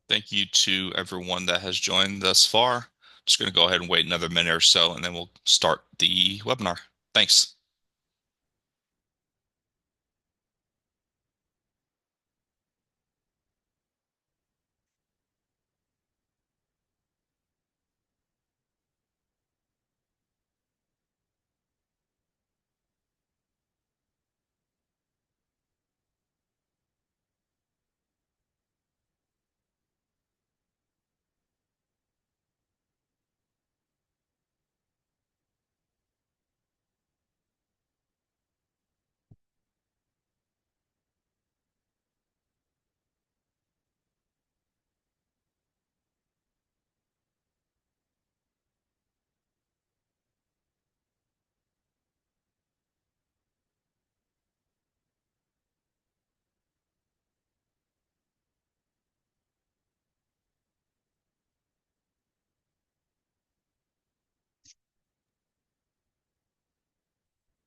Thank you to everyone that has joined thus far. Just going to go ahead and wait another minute or so, and then we'll start the webinar. Thanks.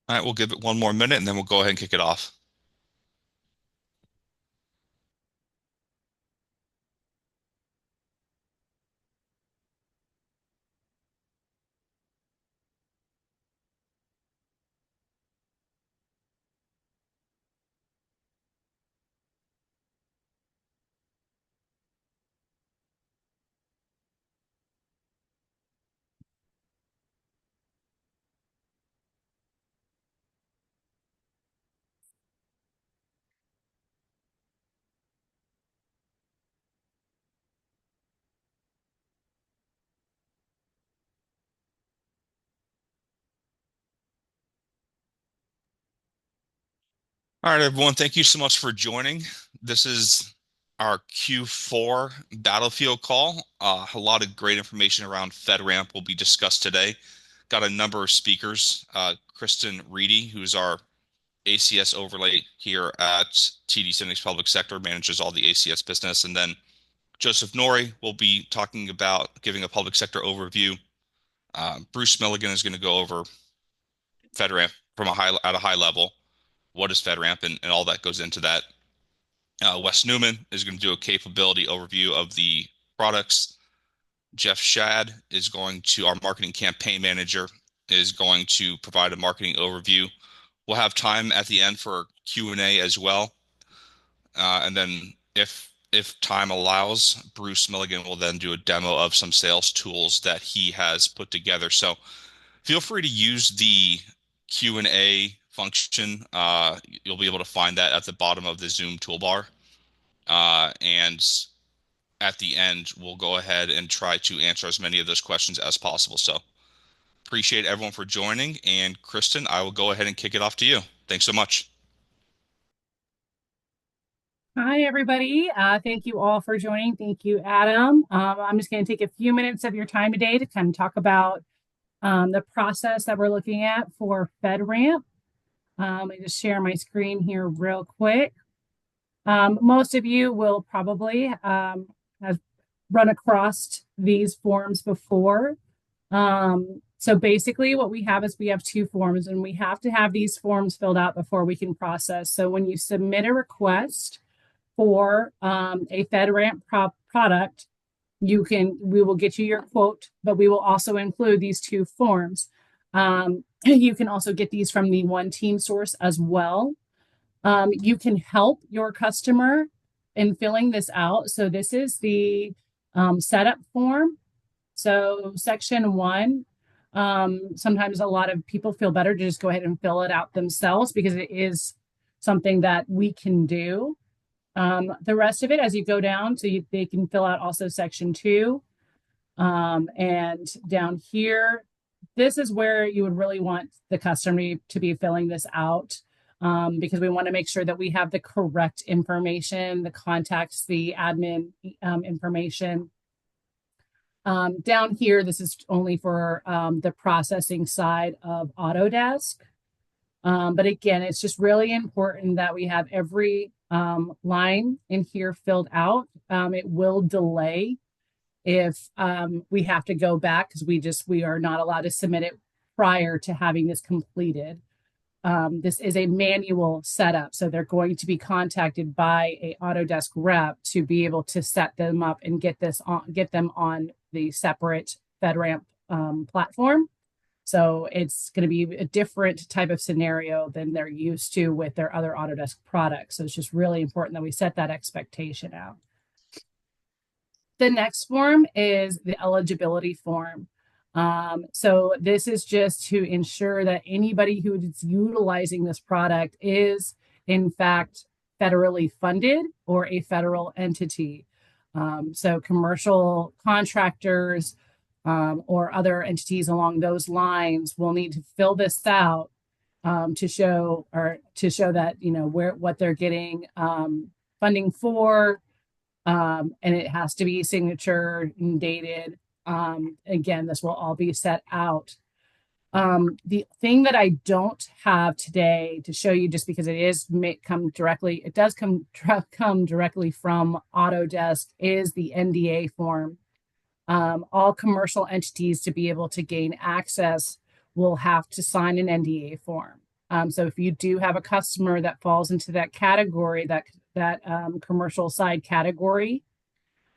All right, we'll give it one more minute, and then we'll go ahead and kick it off. All right, everyone, thank you so much for joining. This is our Q4 Battlefield call. A lot of great information around FedRAMP will be discussed today. Got a number of speakers. Kristen Reedy, who's our ACS overlay here at TD SYNNEX Public Sector, manages all the ACS business. And then Joseph Noori will be talking about giving a public sector overview. Bruce Milligan is going to go over FedRAMP at a high level. What is FedRAMP and all that goes into that. Wes Newman is going to do a capability overview of the products. Jeff Shad is going to, our marketing campaign manager, is going to provide a marketing overview. We'll have time at the end for Q&A as well. And then if time allows, Bruce Milligan will then do a demo of some sales tools that he has put together. So feel free to use the Q&A function. You'll be able to find that at the bottom of the Zoom toolbar. And at the end, we'll go ahead and try to answer as many of those questions as possible. So appreciate everyone for joining. And Kristen, I will go ahead and kick it off to you. Thanks so much. Hi, everybody. Thank you all for joining. Thank you, Adam. I'm just going to take a few minutes of your time today to kind of talk about the process that we're looking at for FedRAMP. Let me just share my screen here real quick. Most of you will probably have run across these forms before. So basically what we have is we have two forms, and we have to have these forms filled out before we can process. So when you submit a request for a FedRAMP product, we will get you your quote, but we will also include these two forms. You can also get these from the one team source as well. You can help your customer in filling this out. So this is the setup form. So section 1, sometimes a lot of people feel better to just go ahead and fill it out themselves because it is something that we can do. The rest of it, as you go down, they can fill out also section 2. And down here, this is where you would really want the customer to be filling this out, because we want to make sure that we have the correct information, the contacts, the admin information. Down here, this is only for the processing side of Autodesk. But again, it's just really important that we have every line in here filled out. It will delay if we have to go back because we are not allowed to submit it prior to having this completed. this is a manual setup. So they're going to be contacted by a Autodesk rep to be able to set them up and get them on the separate FedRAMP platform. So it's going to be a different type of scenario than they're used to with their other Autodesk products. So it's just really important that we set that expectation out. The next form is the eligibility form. So this is just to ensure that anybody who is utilizing this product is, in fact, federally funded or a federal entity. So commercial contractors or other entities along those lines will need to fill this out to show that what they're getting funding for, and it has to be signature and dated. Again, this will all be set out. The thing that I don't have today to show you, just because it does come directly from Autodesk, is the NDA form. All commercial entities, to be able to gain access, will have to sign an NDA form. So if you do have a customer that falls into that category, that commercial side category,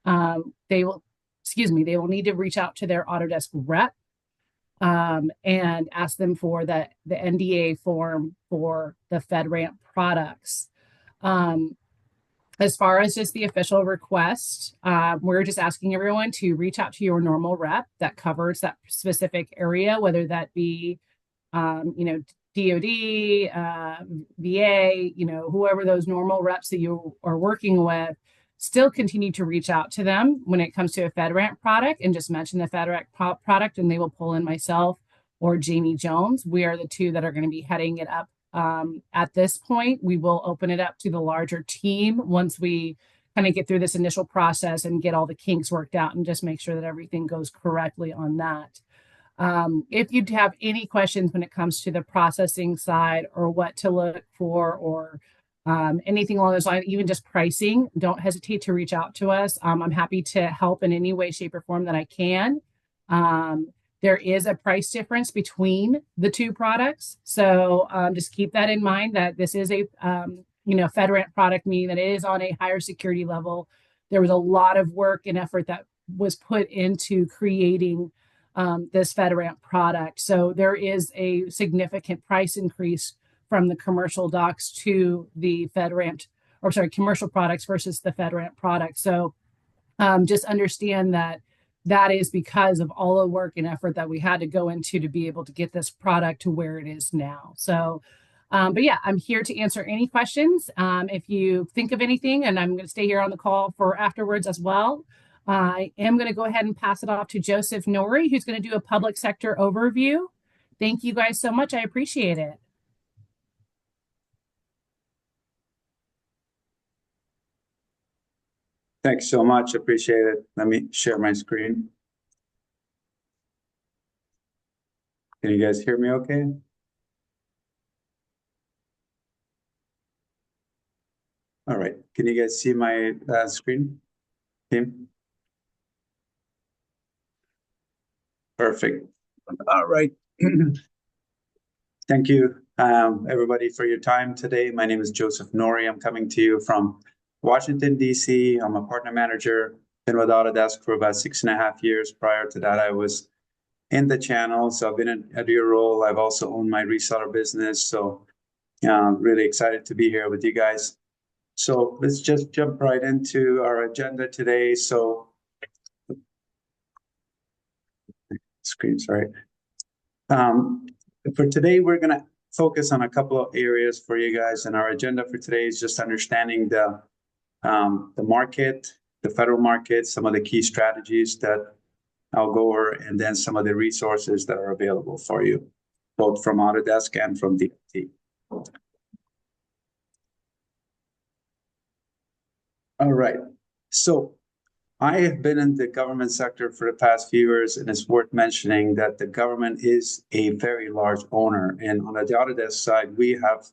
they will need to reach out to their Autodesk rep and ask them for the NDA form for the FedRAMP products. As far as just the official request, we're just asking everyone to reach out to your normal rep that covers that specific area, whether that be, DOD, VA, whoever those normal reps that you are working with. Still continue to reach out to them when it comes to a FedRAMP product, and just mention the FedRAMP product, and they will pull in myself or Jamie Jones. We are the two that are going to be heading it up. At this point, we will open it up to the larger team once we kind of get through this initial process and get all the kinks worked out and just make sure that everything goes correctly on that. If you have any questions when it comes to the processing side, or what to look for, or anything along those lines, even just pricing, don't hesitate to reach out to us. I'm happy to help in any way, shape, or form that I can. There is a price difference between the two products. So just keep that in mind, that this is a FedRAMP product, meaning that it is on a higher security level. There was a lot of work and effort that was put into creating this FedRAMP product. So there is a significant price increase from the commercial docs to the commercial products versus the FedRAMP product. So just understand that is because of all the work and effort that we had to go into to be able to get this product to where it is now. So, but yeah, I'm here to answer any questions. If you think of anything, and I'm going to stay here on the call for afterwards as well. I am going to go ahead and pass it off to Joseph Noori, who's going to do a public sector overview. Thank you guys so much. I appreciate it. Thanks so much. Appreciate it. Let me share my screen. Can you guys hear me okay? All right. Can you guys see my screen? Team? Perfect. All right. Thank you, everybody, for your time today. My name is Joseph Noori. I'm coming to you from Washington, D.C. I'm a partner manager. Been with Autodesk for about 6.5 years. Prior to that, I was in the channel. So I've been in a dual role. I've also owned my reseller business. So really excited to be here with you guys. So let's just jump right into our agenda today. So screen, sorry. For today, we're going to focus on a couple of areas for you guys. And our agenda for today is just understanding the market, the federal market, some of the key strategies that I'll go over, and then some of the resources that are available for you, both from Autodesk and from DOT. All right. So I have been in the government sector for the past few years, and it's worth mentioning that the government is a very large owner. And on the Autodesk side, we have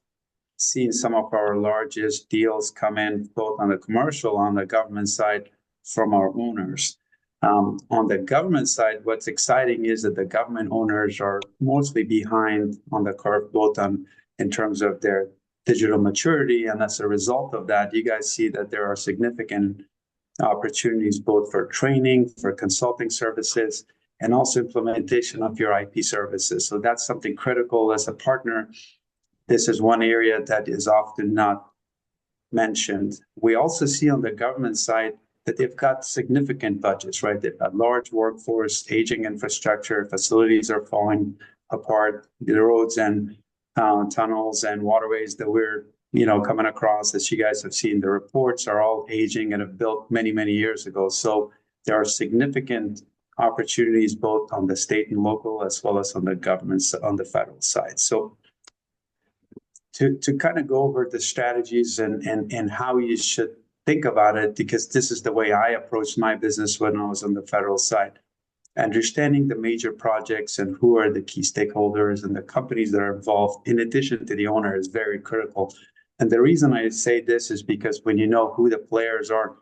seen some of our largest deals come in, both on the commercial, on the government side, from our owners. On the government side, what's exciting is that the government owners are mostly behind on the curve, both on in terms of their digital maturity. And as a result of that, you guys see that there are significant opportunities both for training, for consulting services, and also implementation of your IP services. So that's something critical as a partner. This is one area that is often not mentioned. We also see on the government side that they've got significant budgets, right? They've got large workforce, aging infrastructure, facilities are falling apart, the roads and tunnels and waterways that we're coming across, as you guys have seen, the reports are all aging and have built many, many years ago. So there are significant opportunities both on the state and local as well as on the government, on the federal side. So to kind of go over the strategies and how you should think about it, because this is the way I approached my business when I was on the federal side. Understanding the major projects and who are the key stakeholders and the companies that are involved, in addition to the owner, is very critical. And the reason I say this is because when you know who the players are,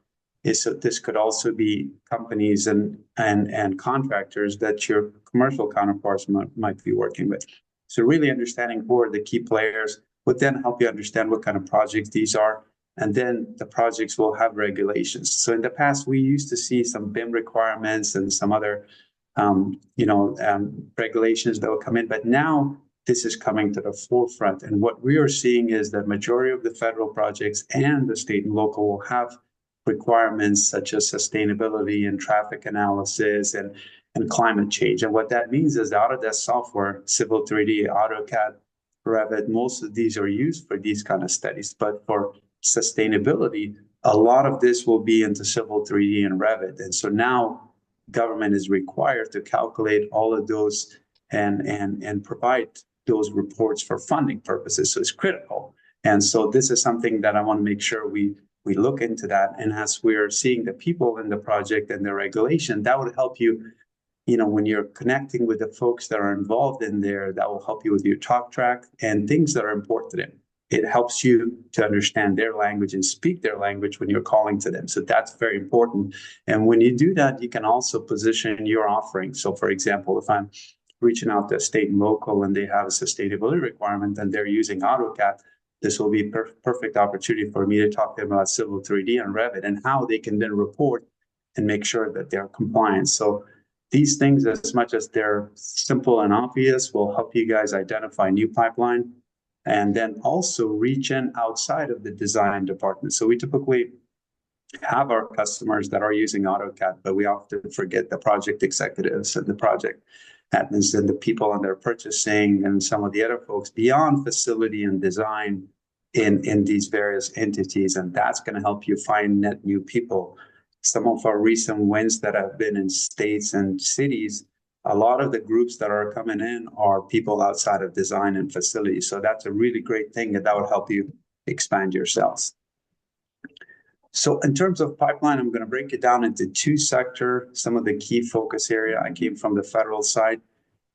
is that this could also be companies and contractors that your commercial counterparts might be working with. So really understanding who are the key players would then help you understand what kind of projects these are. And then the projects will have regulations. So in the past, we used to see some BIM requirements and some other, regulations that will come in. But now this is coming to the forefront. And what we are seeing is that majority of the federal projects and the state and local will have requirements such as sustainability and traffic analysis and climate change. And what that means is the Autodesk software, Civil 3D, AutoCAD, Revit, most of these are used for these kind of studies. But for sustainability, a lot of this will be into Civil 3D and Revit. And so now government is required to calculate all of those and provide those reports for funding purposes. So it's critical. And so this is something that I want to make sure we look into that. And as we're seeing the people in the project and the regulation, that would help you, when you're connecting with the folks that are involved in there, that will help you with your talk track and things that are important to them. It helps you to understand their language and speak their language when you're calling to them. So that's very important. And when you do that, you can also position your offering. So for example, if I'm reaching out to state and local and they have a sustainability requirement and they're using AutoCAD, this will be a perfect opportunity for me to talk to them about Civil 3D and Revit and how they can then report and make sure that they're compliant. So these things, as much as they're simple and obvious, will help you guys identify new pipeline and then also reach in outside of the design department. So we typically have our customers that are using AutoCAD, but we often forget the project executives and the project admins and the people on their purchasing and some of the other folks beyond facility and design in these various entities. And that's going to help you find net new people. Some of our recent wins that have been in states and cities, a lot of the groups that are coming in are people outside of design and facilities. So that's a really great thing, and that would help you expand your sales. So in terms of pipeline, I'm going to break it down into two sectors, some of the key focus area. I came from the federal side,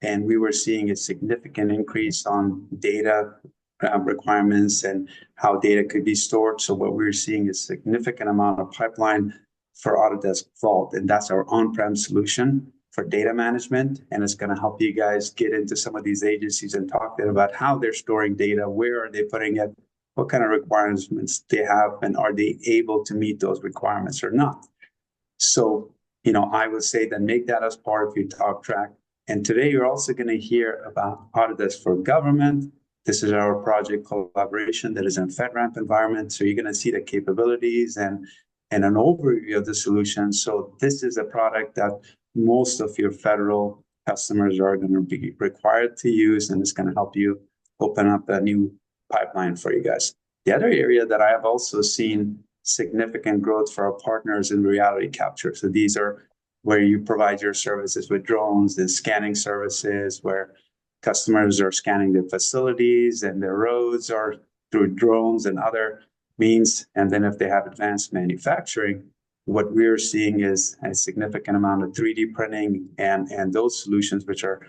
and we were seeing a significant increase on data requirements and how data could be stored. So what we're seeing is a significant amount of pipeline for Autodesk Vault, and that's our on-prem solution for data management. And it's going to help you guys get into some of these agencies and talk to them about how they're storing data, where are they putting it, what kind of requirements they have, and are they able to meet those requirements or not. So, I would say that make that as part of your talk track. And today you're also going to hear about Autodesk for Government. This is our project collaboration that is in FedRAMP environment. So you're going to see the capabilities and an overview of the solution. So this is a product that most of your federal customers are going to be required to use, and it's going to help you open up a new pipeline for you guys. The other area that I have also seen significant growth for our partners in reality capture. So these are where you provide your services with drones and scanning services, where customers are scanning their facilities and their roads are through drones and other means. And then if they have advanced manufacturing, what we're seeing is a significant amount of 3D printing and those solutions, which are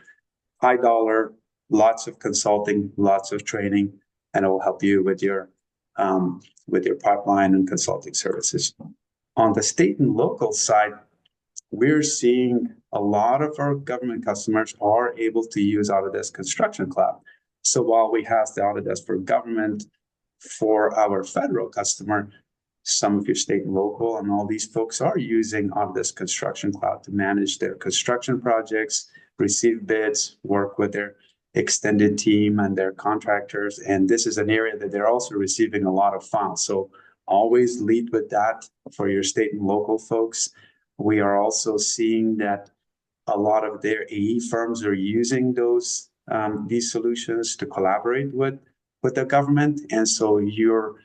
high dollar, lots of consulting, lots of training, and it will help you with your pipeline and consulting services. On the state and local side, we're seeing a lot of our government customers are able to use Autodesk Construction Cloud. So while we have the Autodesk for government for our federal customer, some of your state and local and all these folks are using Autodesk Construction Cloud to manage their construction projects, receive bids, work with their extended team and their contractors. And this is an area that they're also receiving a lot of files. So always lead with that for your state and local folks. We are also seeing that a lot of their AE firms are using these solutions to collaborate with the government. And so your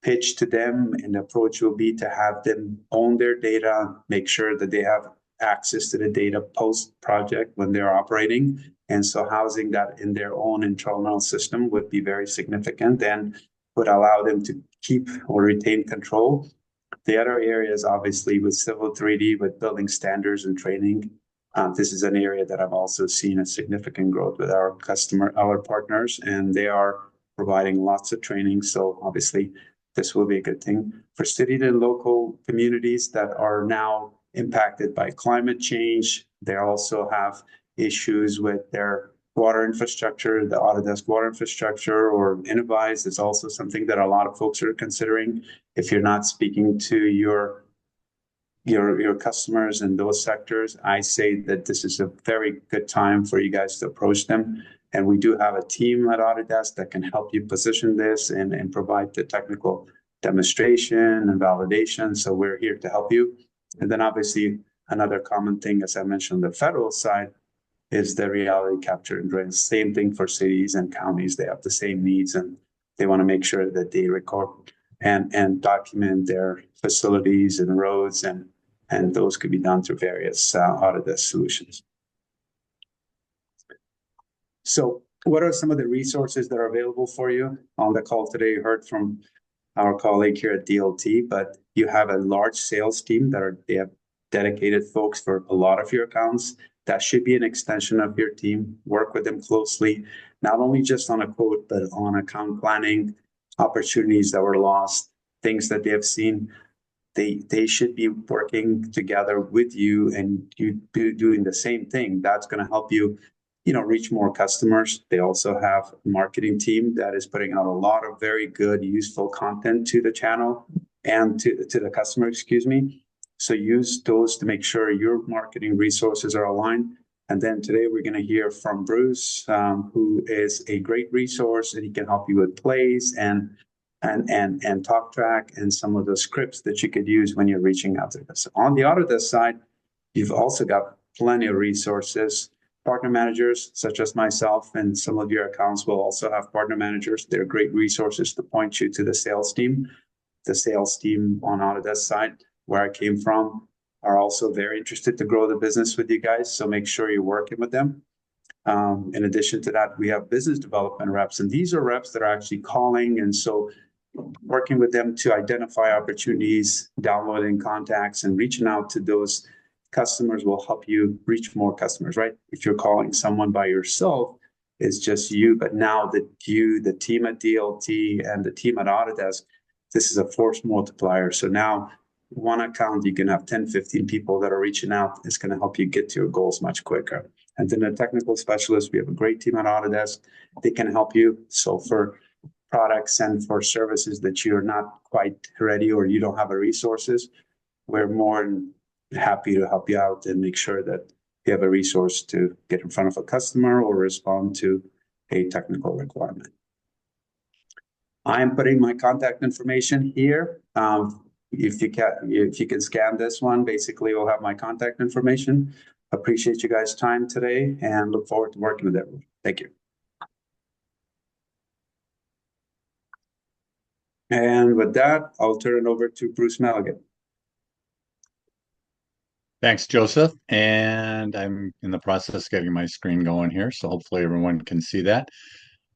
pitch to them and approach will be to have them own their data, make sure that they have access to the data post project when they're operating. And so housing that in their own internal system would be very significant and would allow them to keep or retain control. The other areas, obviously, with Civil 3D, with building standards and training, this is an area that I've also seen a significant growth with our partners, and they are providing lots of training. So obviously, this will be a good thing for city and local communities that are now impacted by climate change. They also have issues with their water infrastructure, the Autodesk water infrastructure, or Innovyze is also something that a lot of folks are considering. If you're not speaking to your customers in those sectors, I say that this is a very good time for you guys to approach them. And we do have a team at Autodesk that can help you position this and provide the technical demonstration and validation. So we're here to help you. And then obviously another common thing, as I mentioned, on the federal side, is the reality capture and drawing. Same thing for cities and counties. They have the same needs and they want to make sure that they record and document their facilities and roads, and those could be done through various Autodesk solutions. So what are some of the resources that are available for you? On the call today, you heard from our colleague here at DLT, but you have a large sales team they have dedicated folks for a lot of your accounts. That should be an extension of your team. Work with them closely, not only just on a quote, but on account planning, opportunities that were lost, things that they have seen. They should be working together with you and you doing the same thing. That's going to help you, reach more customers. They also have a marketing team that is putting out a lot of very good, useful content to the channel and to the customer, excuse me. So use those to make sure your marketing resources are aligned. And then today we're going to hear from Bruce, who is a great resource, and he can help you with plays and talk track and some of the scripts that you could use when you're reaching out to this. On the Autodesk side, you've also got plenty of resources. Partner managers such as myself and some of your accounts will also have partner managers. They're great resources to point you to the sales team. The sales team on Autodesk side, where I came from, are also very interested to grow the business with you guys. So make sure you're working with them. In addition to that, we have business development reps, and these are reps that are actually calling. And so working with them to identify opportunities, downloading contacts, and reaching out to those customers will help you reach more customers, right? If you're calling someone by yourself, it's just you. But now that you, the team at DLT and the team at Autodesk, this is a force multiplier. So now one account, you can have 10, 15 people that are reaching out. It's going to help you get to your goals much quicker. And then the technical specialists, we have a great team at Autodesk. They can help you. So for products and for services that you're not quite ready or you don't have the resources, we're more than happy to help you out and make sure that you have a resource to get in front of a customer or respond to a technical requirement. I am putting my contact information here. If you can scan this one, basically you'll have my contact information. Appreciate you guys' time today and look forward to working with everyone. Thank you. And with that, I'll turn it over to Bruce Milligan. Thanks, Joseph. And I'm in the process of getting my screen going here, so hopefully everyone can see that.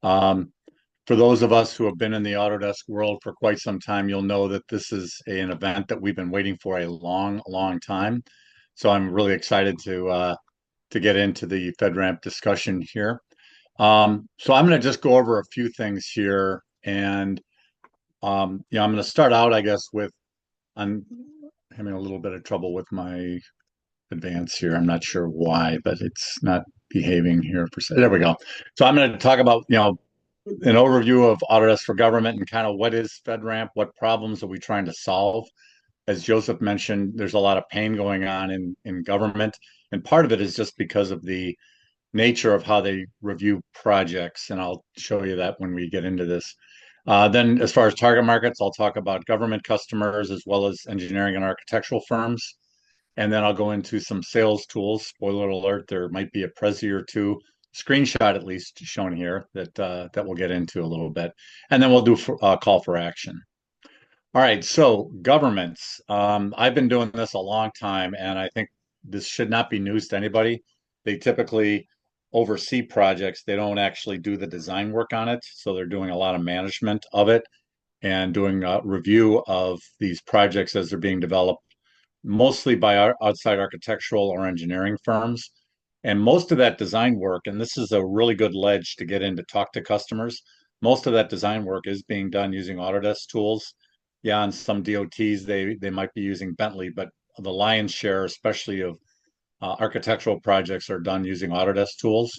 For those of us who have been in the Autodesk world for quite some time, you'll know that this is an event that we've been waiting for a long, long time. So I'm really excited to get into the FedRAMP discussion here. So I'm going to just go over a few things here, and I'm going to start out, I guess, with I'm having a little bit of trouble with my advance here. I'm not sure why, but it's not behaving here for there we go. So I'm going to talk about, an overview of Autodesk for Government and kind of what is FedRAMP, what problems are we trying to solve. As Joseph mentioned, there's a lot of pain going on in government, and part of it is just because of the nature of how they review projects, and I'll show you that when we get into this. Then, as far as target markets, I'll talk about government customers as well as engineering and architectural firms. And then I'll go into some sales tools. Spoiler alert, there might be a Prezi or two, screenshot at least shown here that we'll get into a little bit. And then we'll do a call for action. All right, so governments. I've been doing this a long time, and I think this should not be news to anybody. They typically oversee projects. They don't actually do the design work on it. So they're doing a lot of management of it and doing a review of these projects as they're being developed, mostly by our outside architectural or engineering firms. And most of that design work, and this is a really good ledge to get in to talk to customers, most of that design work is being done using Autodesk tools. Yeah, on some DOTs, they might be using Bentley, but the lion's share, especially of architectural projects, are done using Autodesk tools.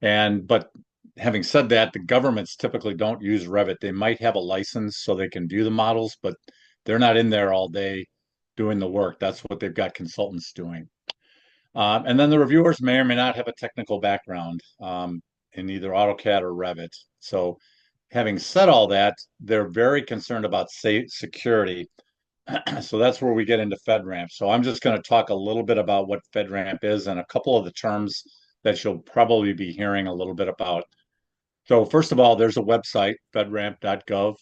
But having said that, the governments typically don't use Revit. They might have a license so they can view the models, but they're not in there all day doing the work. That's what they've got consultants doing. And then the reviewers may or may not have a technical background in either AutoCAD or Revit. So having said all that, they're very concerned about security. So that's where we get into FedRAMP. So I'm just going to talk a little bit about what FedRAMP is and a couple of the terms that you'll probably be hearing a little bit about. So first of all, there's a website, fedramp.gov.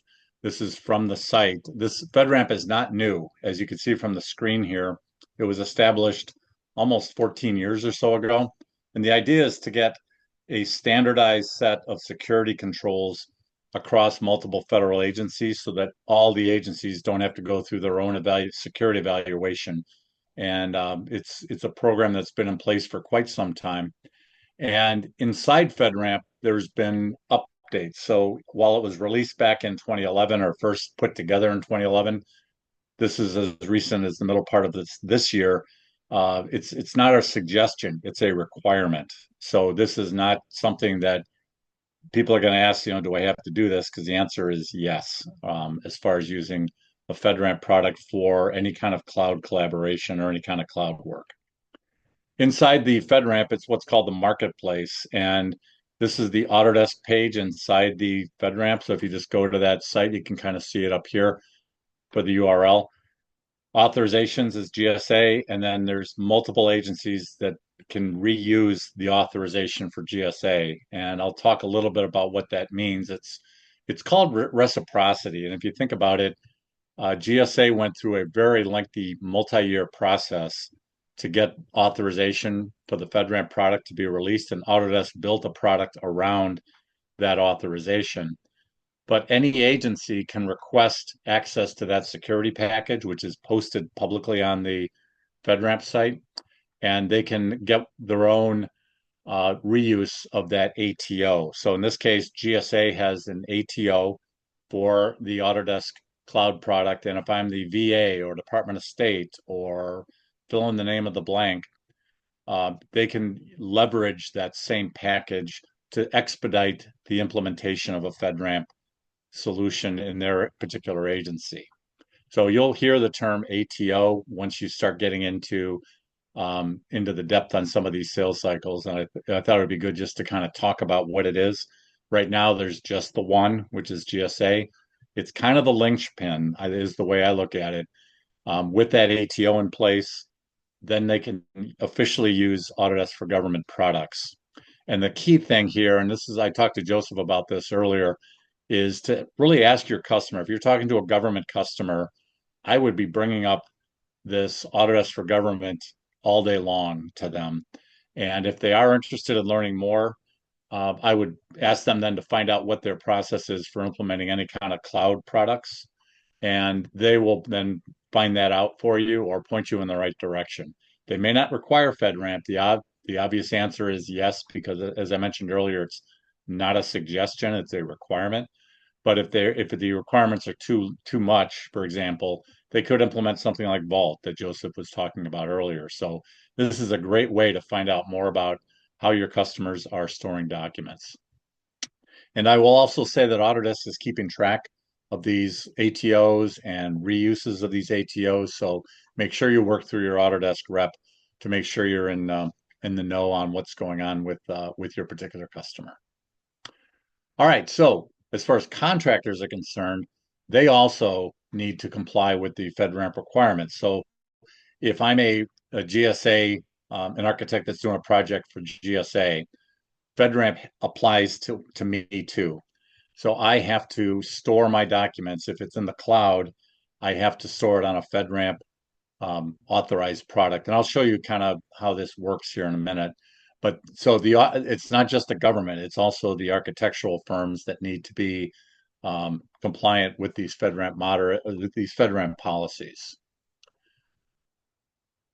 This is from the site. This FedRAMP is not new. As you can see from the screen here, it was established almost 14 years or so ago. And the idea is to get a standardized set of security controls across multiple federal agencies so that all the agencies don't have to go through their own security evaluation. And it's a program that's been in place for quite some time. And inside FedRAMP, there's been updates. So while it was released back in 2011 or first put together in 2011, this is as recent as the middle part of this year. It's not a suggestion; it's a requirement. So this is not something that people are going to ask. Do I have to do this? Because the answer is yes. As far as using a FedRAMP product for any kind of cloud collaboration or any kind of cloud work. Inside the FedRAMP, it's what's called the marketplace. And this is the Autodesk page inside the FedRAMP. So if you just go to that site, you can kind of see it up here for the URL. Authorizations is GSA, and then there's multiple agencies that can reuse the authorization for GSA. And I'll talk a little bit about what that means. It's called reciprocity. And if you think about it, GSA went through a very lengthy multi-year process to get authorization for the FedRAMP product to be released, and Autodesk built a product around that authorization. But any agency can request access to that security package, which is posted publicly on the FedRAMP site, and they can get their own reuse of that ATO. So in this case, GSA has an ATO for the Autodesk cloud product. And if I'm the VA or Department of State or fill in the name of the blank, they can leverage that same package to expedite the implementation of a FedRAMP solution in their particular agency. So you'll hear the term ATO once you start getting into the depth on some of these sales cycles. And I thought it would be good just to kind of talk about what it is. Right now, there's just the one, which is GSA. It's kind of the linchpin, is the way I look at it. With that ATO in place, then they can officially use Autodesk for Government products. And the key thing here, and I talked to Joseph about this earlier, is to really ask your customer. If you're talking to a government customer, I would be bringing up this Autodesk for Government all day long to them. And if they are interested in learning more, I would ask them then to find out what their process is for implementing any kind of cloud products. And they will then find that out for you or point you in the right direction. They may not require FedRAMP. The obvious answer is yes, because as I mentioned earlier, it's not a suggestion, it's a requirement. But if the requirements are too much, for example, they could implement something like Vault that Joseph was talking about earlier. So this is a great way to find out more about how your customers are storing documents. And I will also say that Autodesk is keeping track of these ATOs and reuses of these ATOs. So make sure you work through your Autodesk rep to make sure you're in the know on what's going on with your particular customer. All right. So as far as contractors are concerned, they also need to comply with the FedRAMP requirements. So if I'm a GSA, an architect that's doing a project for GSA, FedRAMP applies to me too. So I have to store my documents. If it's in the cloud, I have to store it on a FedRAMP authorized product. And I'll show you kind of how this works here in a minute. But so it's not just the government, it's also the architectural firms that need to be compliant with these FedRAMP policies.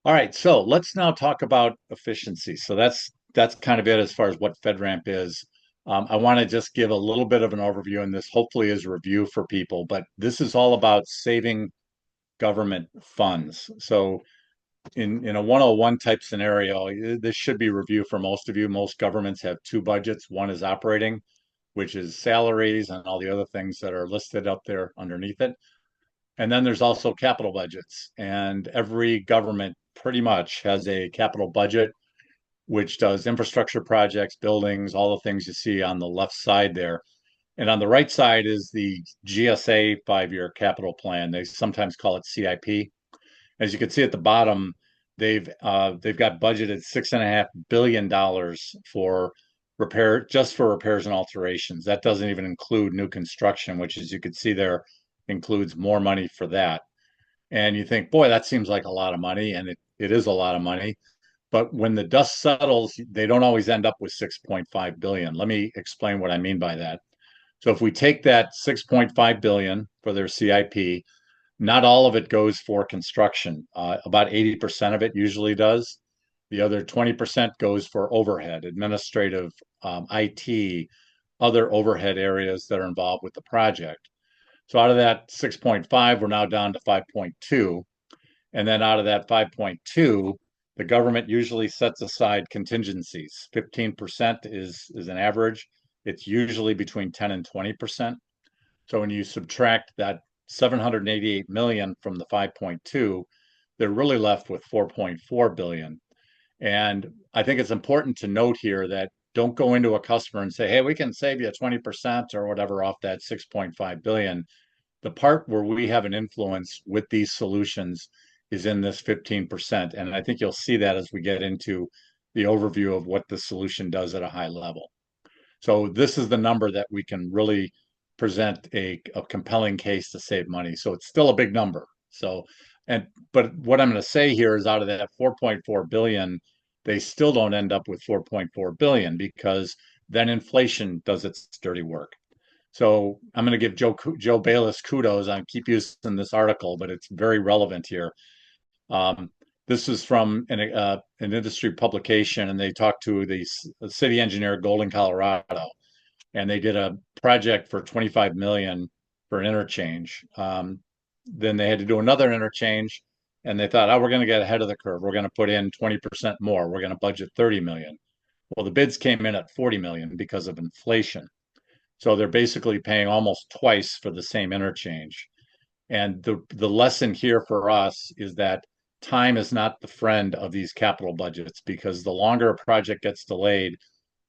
All right, so let's now talk about efficiency. So that's kind of it as far as what FedRAMP is. I want to just give a little bit of an overview, and this hopefully is a review for people, but this is all about saving government funds. So in a 101 type scenario, this should be review for most of you. Most governments have two budgets. One is operating, which is salaries and all the other things that are listed up there underneath it. And then there's also capital budgets. And every government pretty much has a capital budget, which does infrastructure projects, buildings, all the things you see on the left side there. And on the right side is the GSA 5-year capital plan. They sometimes call it CIP. As you can see at the bottom, they've got budgeted $6.5 billion for just for repairs and alterations. That doesn't even include new construction, which, as you can see there, includes more money for that. And you think, boy, that seems like a lot of money, and it is a lot of money. But when the dust settles, they don't always end up with 6.5 billion. Let me explain what I mean by that. So if we take that 6.5 billion for their CIP, not all of it goes for construction. About 80% of it usually does. The other 20% goes for overhead, administrative, IT, other overhead areas that are involved with the project. So out of that 6.5, we're now down to 5.2. And then out of that 5.2, the government usually sets aside contingencies. 15% is an average. It's usually between 10 and 20%. So when you subtract that 788 million from the 5.2, they're really left with 4.4 billion. And I think it's important to note here that don't go into a customer and say, hey, we can save you 20% or whatever off that 6.5 billion. The part where we have an influence with these solutions is in this 15%. And I think you'll see that as we get into the overview of what the solution does at a high level. So this is the number that we can really present a compelling case to save money. So it's still a big number. But what I'm going to say here is out of that 4.4 billion, they still don't end up with 4.4 billion because then inflation does its dirty work. So I'm going to give Joe Bayless kudos. I keep using this article, but it's very relevant here. This is from an industry publication, and they talked to the city engineer at Golden, Colorado, and they did a project for 25 million for an interchange. Then they had to do another interchange, and they thought, oh, we're going to get ahead of the curve. We're going to put in 20% more. We're going to budget 30 million. Well, the bids came in at 40 million because of inflation. So they're basically paying almost twice for the same interchange. And the lesson here for us is that time is not the friend of these capital budgets, because the longer a project gets delayed,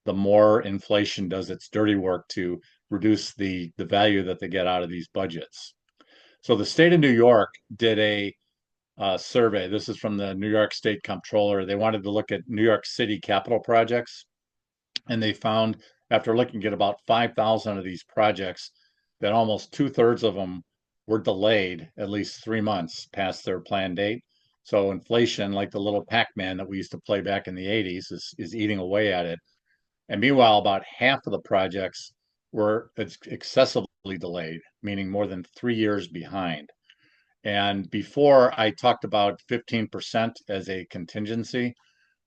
the more inflation does its dirty work to reduce the value that they get out of these budgets. So the state of New York did a survey. This is from the New York State Comptroller. They wanted to look at New York City capital projects, and they found, after looking at about 5,000 of these projects, that almost 2/3 of them were delayed at least 3 months past their planned date. So inflation, like the little Pac-Man that we used to play back in the 80s, is eating away at it. And meanwhile, about half of the projects were excessively delayed, meaning more than 3 years behind. And before I talked about 15% as a contingency,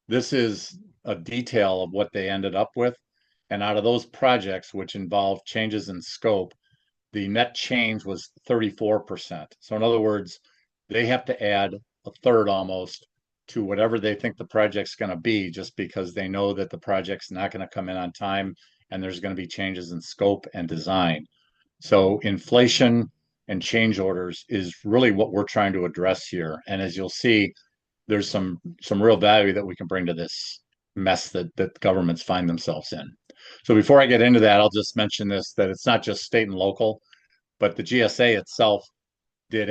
this is a detail of what they ended up with. And out of those projects, which involved changes in scope, the net change was 34%. So in other words, they have to add a third almost to whatever they think the project's going to be, just because they know that the project's not going to come in on time and there's going to be changes in scope and design. So inflation and change orders is really what we're trying to address here. And as you'll see, there's some real value that we can bring to this mess that governments find themselves in. So before I get into that, I'll just mention this, that it's not just state and local, but the GSA itself did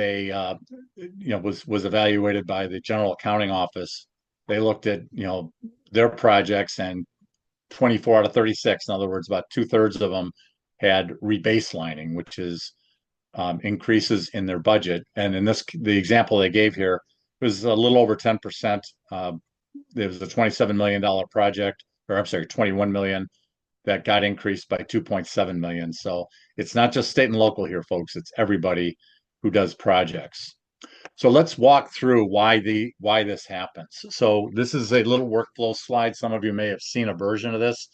was evaluated by the General Accounting Office. They looked at, their projects, and 24 out of 36, in other words, about 2/3 of them had rebaselining, which is increases in their budget. And in the example they gave here was a little over 10%. There was a $27 million project, or I'm sorry, 21 million, that got increased by 2.7 million. So it's not just state and local here, folks. It's everybody who does projects. So let's walk through why this happens. So this is a little workflow slide. Some of you may have seen a version of this.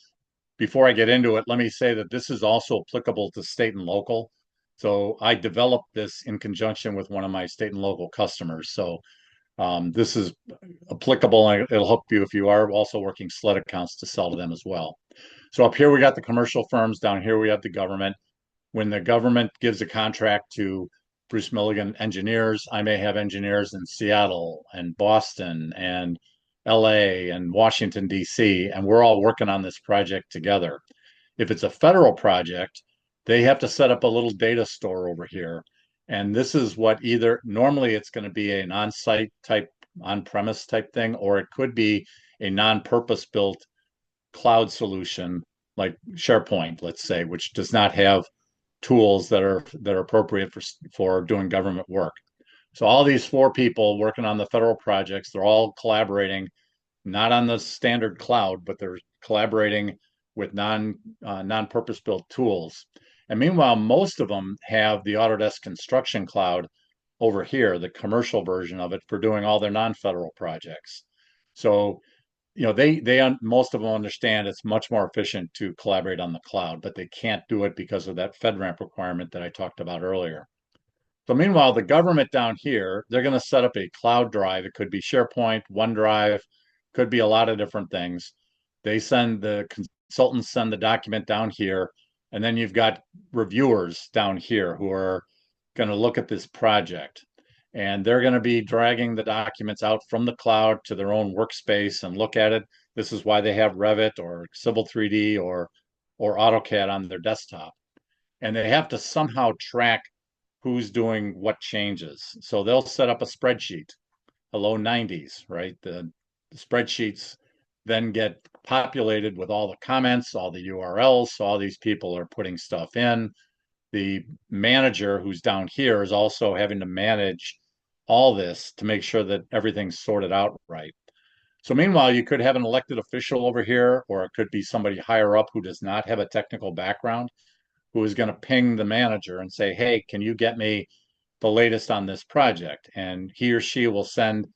Before I get into it, let me say that this is also applicable to state and local. So I developed this in conjunction with one of my state and local customers. So this is applicable, and it'll help you if you are also working SLED accounts to sell to them as well. So up here we got the commercial firms. Down here we have the government. When the government gives a contract to Bruce Milligan engineers, I may have engineers in Seattle and Boston and LA and Washington, D.C., and we're all working on this project together. If it's a federal project, they have to set up a little data store over here. And this is what either normally it's going to be an on-site type, on-premise type thing, or it could be a non-purpose built cloud solution like SharePoint, let's say, which does not have tools that are appropriate for doing government work. So all these 4 people working on the federal projects, they're all collaborating, not on the standard cloud, but they're collaborating with non-purpose built tools. And meanwhile, most of them have the Autodesk Construction Cloud over here, the commercial version of it, for doing all their non-federal projects. So they most of them understand it's much more efficient to collaborate on the cloud, but they can't do it because of that FedRAMP requirement that I talked about earlier. So meanwhile, the government down here, they're going to set up a cloud drive. It could be SharePoint, OneDrive, could be a lot of different things. The consultants send the document down here, and then you've got reviewers down here who are going to look at this project. And they're going to be dragging the documents out from the cloud to their own workspace and look at it. This is why they have Revit or Civil 3D or AutoCAD on their desktop. And they have to somehow track who's doing what changes. So they'll set up a spreadsheet, hello 90s, right? The spreadsheets then get populated with all the comments, all the URLs. So all these people are putting stuff in. The manager who's down here is also having to manage all this to make sure that everything's sorted out right. So meanwhile, you could have an elected official over here, or it could be somebody higher up who does not have a technical background, who is going to ping the manager and say, hey, can you get me the latest on this project? And he or she will send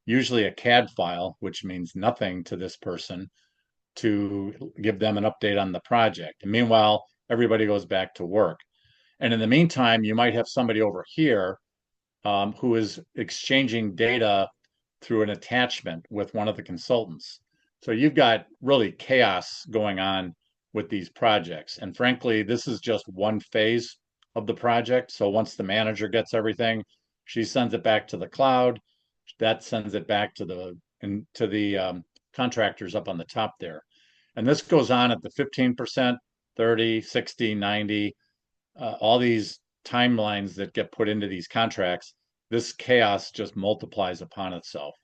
usually a CAD file, which means nothing to this person, to give them an update on the project. And meanwhile, everybody goes back to work. And in the meantime, you might have somebody over here who is exchanging data through an attachment with one of the consultants. So you've got really chaos going on with these projects. And frankly, this is just one phase of the project. So once the manager gets everything, she sends it back to the cloud. That sends it back to the contractors up on the top there. And this goes on at the 15%, 30, 60, 90, all these timelines that get put into these contracts. This chaos just multiplies upon itself.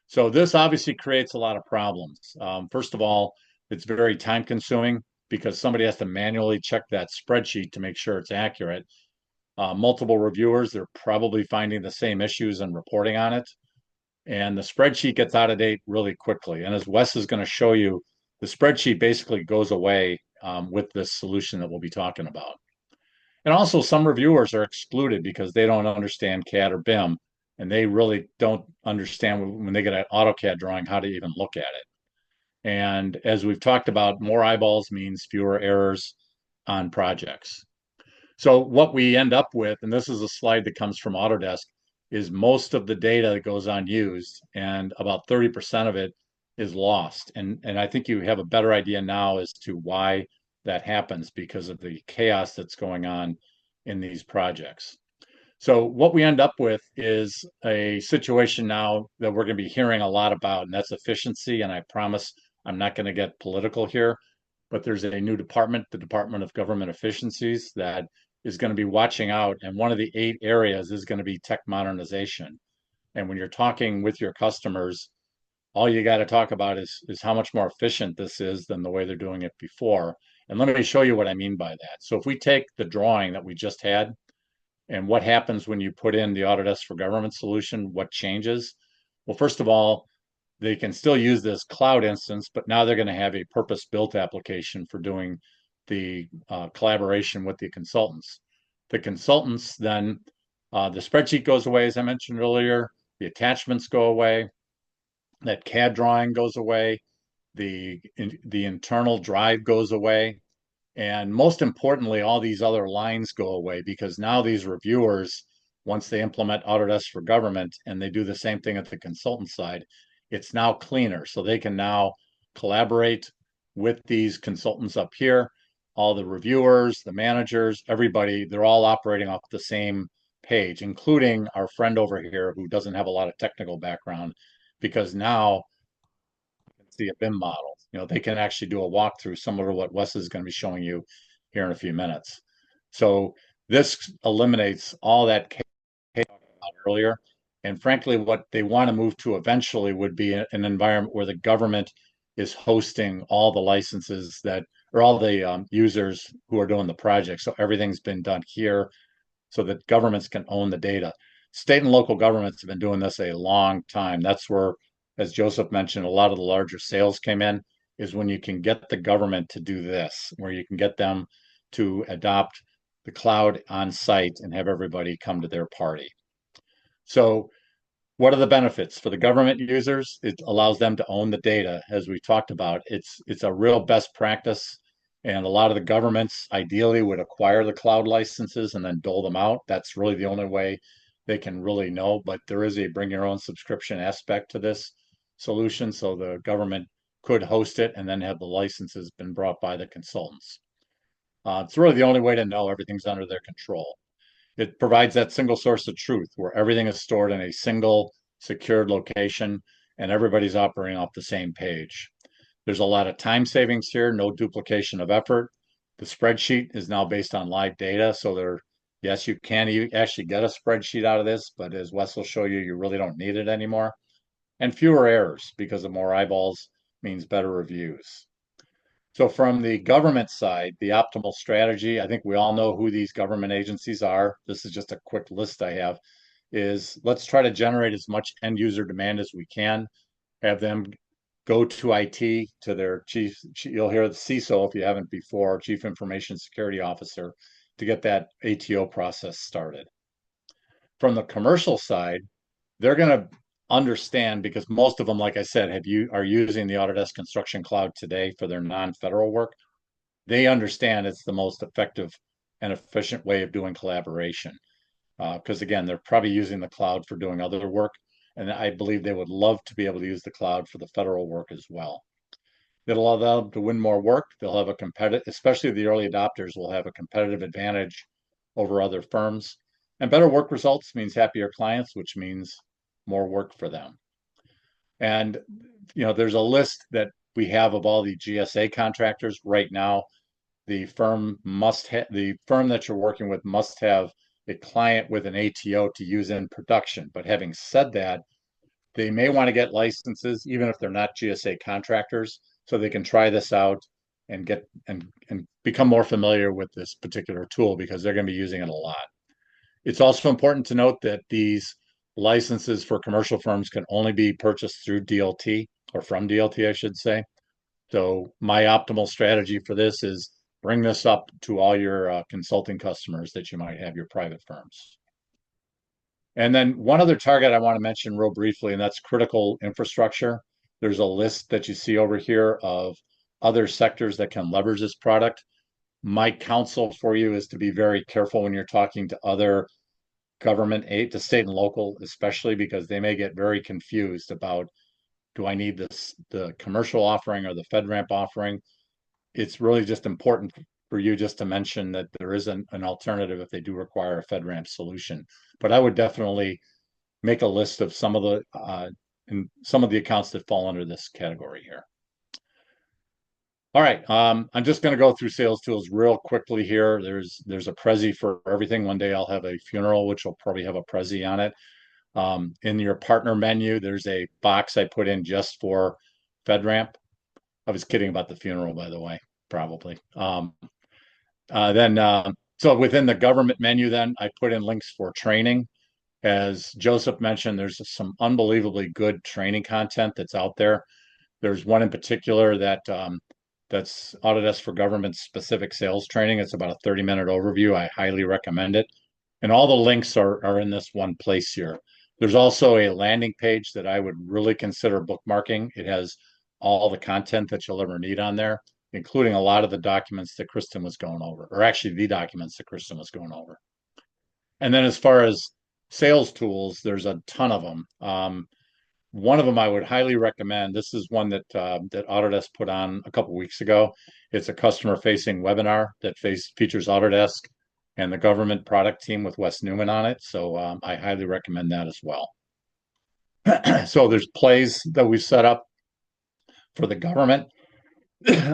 So this obviously creates a lot of problems. First of all, it's very time consuming because somebody has to manually check that spreadsheet to make sure it's accurate. Multiple reviewers, they're probably finding the same issues and reporting on it. And the spreadsheet gets out of date really quickly. And as Wes is going to show you, the spreadsheet basically goes away with this solution that we'll be talking about. And also some reviewers are excluded because they don't understand CAD or BIM, and they really don't understand when they get an AutoCAD drawing how to even look at it. And as we've talked about, more eyeballs means fewer errors on projects. So what we end up with, and this is a slide that comes from Autodesk, is most of the data that goes unused, and about 30% of it is lost. And I think you have a better idea now as to why that happens because of the chaos that's going on in these projects. So what we end up with is a situation now that we're going to be hearing a lot about, and that's efficiency. And I promise I'm not going to get political here, but there's a new department, the Department of Government Efficiencies, that is going to be watching out. And one of the 8 areas is going to be tech modernization. And when you're talking with your customers, all you got to talk about is how much more efficient this is than the way they're doing it before. And let me show you what I mean by that. So if we take the drawing that we just had and what happens when you put in the Autodesk for Government solution, what changes? Well, first of all, they can still use this cloud instance, but now they're going to have a purpose-built application for doing the collaboration with the consultants. The consultants then, the spreadsheet goes away, as I mentioned earlier, the attachments go away, that CAD drawing goes away, the internal drive goes away, and most importantly, all these other lines go away because now these reviewers, once they implement Autodesk for Government and they do the same thing at the consultant side, it's now cleaner. So they can now collaborate with these consultants up here, all the reviewers, the managers, everybody, they're all operating off the same page, including our friend over here who doesn't have a lot of technical background, because now see a BIM model. They can actually do a walkthrough similar to what Wes is going to be showing you here in a few minutes. So this eliminates all that chaos earlier. And frankly, what they want to move to eventually would be an environment where the government is hosting all the licenses that, or all the users who are doing the project. So everything's been done here so that governments can own the data. State and local governments have been doing this a long time. That's where, as Joseph mentioned, a lot of the larger sales came in, is when you can get the government to do this, where you can get them to adopt the cloud on site and have everybody come to their party. So what are the benefits for the government users? It allows them to own the data, as we talked about. It's a real best practice, and a lot of the governments ideally would acquire the cloud licenses and then dole them out. That's really the only way they can really know. But there is a bring your own subscription aspect to this solution, so the government could host it and then have the licenses been brought by the consultants. It's really the only way to know everything's under their control. It provides that single source of truth where everything is stored in a single secured location and everybody's operating off the same page. There's a lot of time savings here, no duplication of effort. The spreadsheet is now based on live data. So yes, you can actually get a spreadsheet out of this, but as Wes will show you, you really don't need it anymore. And fewer errors because of more eyeballs means better reviews. So from the government side, the optimal strategy, I think we all know who these government agencies are. This is just a quick list I have, is let's try to generate as much end user demand as we can, have them go to IT, to their chief, you'll hear the CISO if you haven't before, Chief Information Security Officer, to get that ATO process started. From the commercial side, they're going to understand because most of them, like I said, are using the Autodesk Construction Cloud today for their non-federal work. They understand it's the most effective and efficient way of doing collaboration. Because again, they're probably using the cloud for doing other work. And I believe they would love to be able to use the cloud for the federal work as well. It'll allow them to win more work. They'll have a competitive, especially the early adopters will have a competitive advantage over other firms. And better work results means happier clients, which means more work for them. And, there's a list that we have of all the GSA contractors right now. The firm that you're working with must have a client with an ATO to use in production. But having said that, they may want to get licenses, even if they're not GSA contractors, so they can try this out and get and become more familiar with this particular tool because they're going to be using it a lot. It's also important to note that these licenses for commercial firms can only be purchased through DLT or from DLT, I should say. So my optimal strategy for this is bring this up to all your consulting customers that you might have, your private firms. And then one other target I want to mention real briefly, and that's critical infrastructure. There's a list that you see over here of other sectors that can leverage this product. My counsel for you is to be very careful when you're talking to other government aid, to state and local, especially because they may get very confused about, do I need the commercial offering or the FedRAMP offering? It's really just important for you just to mention that there is an alternative if they do require a FedRAMP solution. But I would definitely make a list of some of the accounts that fall under this category here. All right, I'm just going to go through sales tools real quickly here. There's a Prezi for everything. One day I'll have a funeral, which will probably have a Prezi on it. In your partner menu, there's a box I put in just for FedRAMP. I was kidding about the funeral, by the way, probably. So within the government menu, then I put in links for training. As Joseph mentioned, there's some unbelievably good training content that's out there. There's one in particular that's Autodesk for Government specific sales training. It's about a 30-minute overview. I highly recommend it. And all the links are in this one place here. There's also a landing page that I would really consider bookmarking. It has all the content that you'll ever need on there, including a lot of the documents that Kristen was going over, or actually the documents that Kristen was going over. And then as far as sales tools, there's a ton of them. One of them I would highly recommend. This is one that Autodesk put on a couple weeks ago. It's a customer-facing webinar that features Autodesk and the government product team with Wes Newman on it. So I highly recommend that as well. So there's plays that we've set up for the government,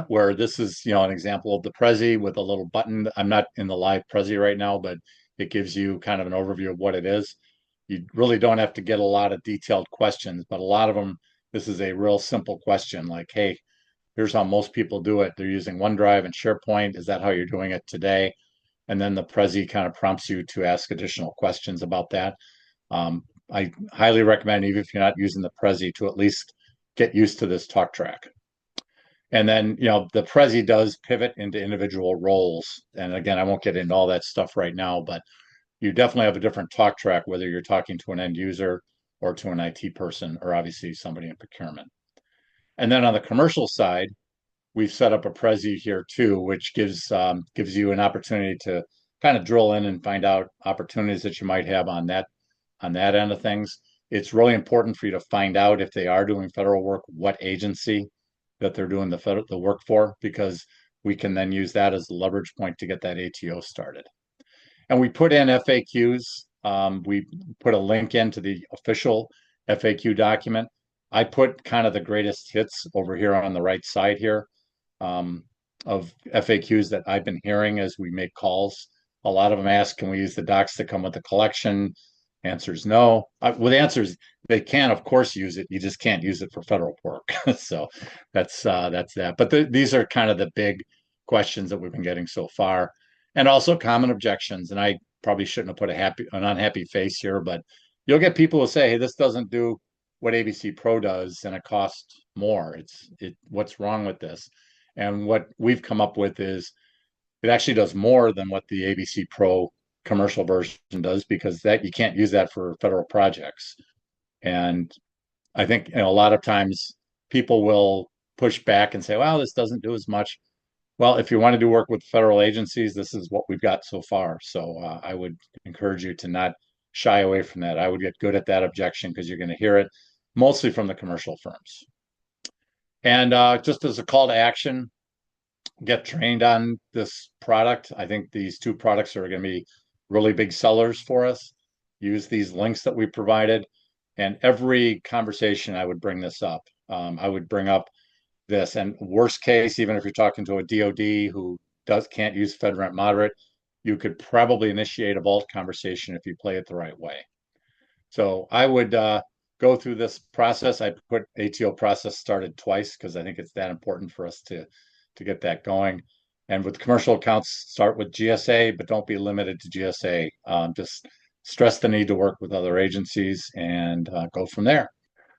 where this is, an example of the Prezi with a little button. I'm not in the live Prezi right now, but it gives you kind of an overview of what it is. You really don't have to get a lot of detailed questions, but a lot of them, this is a real simple question like, hey, here's how most people do it. They're using OneDrive and SharePoint. Is that how you're doing it today? And then the Prezi kind of prompts you to ask additional questions about that. I highly recommend, even if you're not using the Prezi, to at least get used to this talk track. And then, the Prezi does pivot into individual roles. And again, I won't get into all that stuff right now, but you definitely have a different talk track, whether you're talking to an end user or to an IT person, or obviously somebody in procurement. And then on the commercial side, we've set up a Prezi here too, which gives you an opportunity to kind of drill in and find out opportunities that you might have on that end of things. It's really important for you to find out, if they are doing federal work, what agency that they're doing the work for, because we can then use that as a leverage point to get that ATO started. And we put in FAQs. We put a link into the official FAQ document. I put kind of the greatest hits over here on the right side here of FAQs that I've been hearing as we make calls. A lot of them ask, can we use the docs that come with the collection? Answers no. With answers, they can, of course, use it. You just can't use it for federal work. So that's that. But these are kind of the big questions that we've been getting so far. And also common objections. And I probably shouldn't have put an unhappy face here, but you'll get people who say, hey, this doesn't do what ABC Pro does and it costs more. What's wrong with this? And what we've come up with is it actually does more than what the ABC Pro commercial version does, because that you can't use that for federal projects. And I think a lot of times people will push back and say, well, this doesn't do as much. Well, if you want to do work with federal agencies, this is what we've got so far. So I would encourage you to not shy away from that. I would get good at that objection, because you're going to hear it mostly from the commercial firms. And just as a call to action, get trained on this product. I think these two products are going to be really big sellers for us. Use these links that we provided. And every conversation, I would bring this up. I would bring up this. And worst case, even if you're talking to a DoD who can't use FedRAMP Moderate, you could probably initiate a vault conversation if you play it the right way. So I would go through this process. I put ATO process started twice, because I think it's that important for us to get that going. And with commercial accounts, start with GSA, but don't be limited to GSA. Just stress the need to work with other agencies and go from there.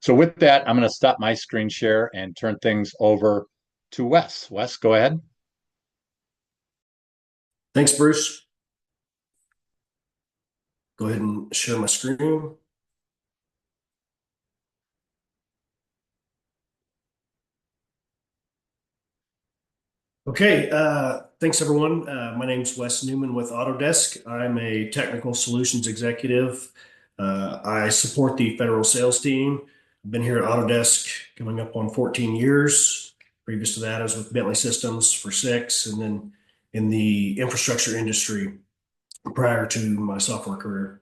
So with that, I'm going to stop my screen share and turn things over to Wes. Wes, go ahead. Thanks, Bruce. Go ahead and share my screen. Okay, thanks everyone. My name's Wes Newman with Autodesk. I'm a technical solutions executive. I support the federal sales team. I've been here at Autodesk coming up on 14 years. Previous to that, I was with Bentley Systems for 6, and then in the infrastructure industry prior to my software career.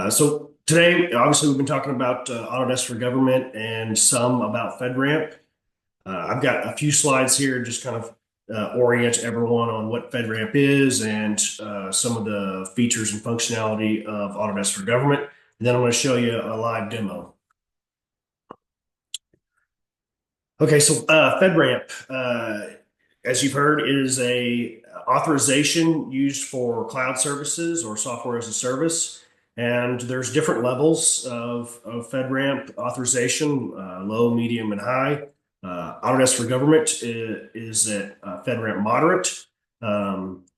So today, obviously, we've been talking about Autodesk for Government and some about FedRAMP. I've got a few slides here, just kind of orient everyone on what FedRAMP is and some of the features and functionality of Autodesk for Government. And then I'm going to show you a live demo. Okay, so FedRAMP, as you've heard, is a authorization used for cloud services or software as a service. And there's different levels of FedRAMP authorization, low, medium, and high. Autodesk for Government is at FedRAMP Moderate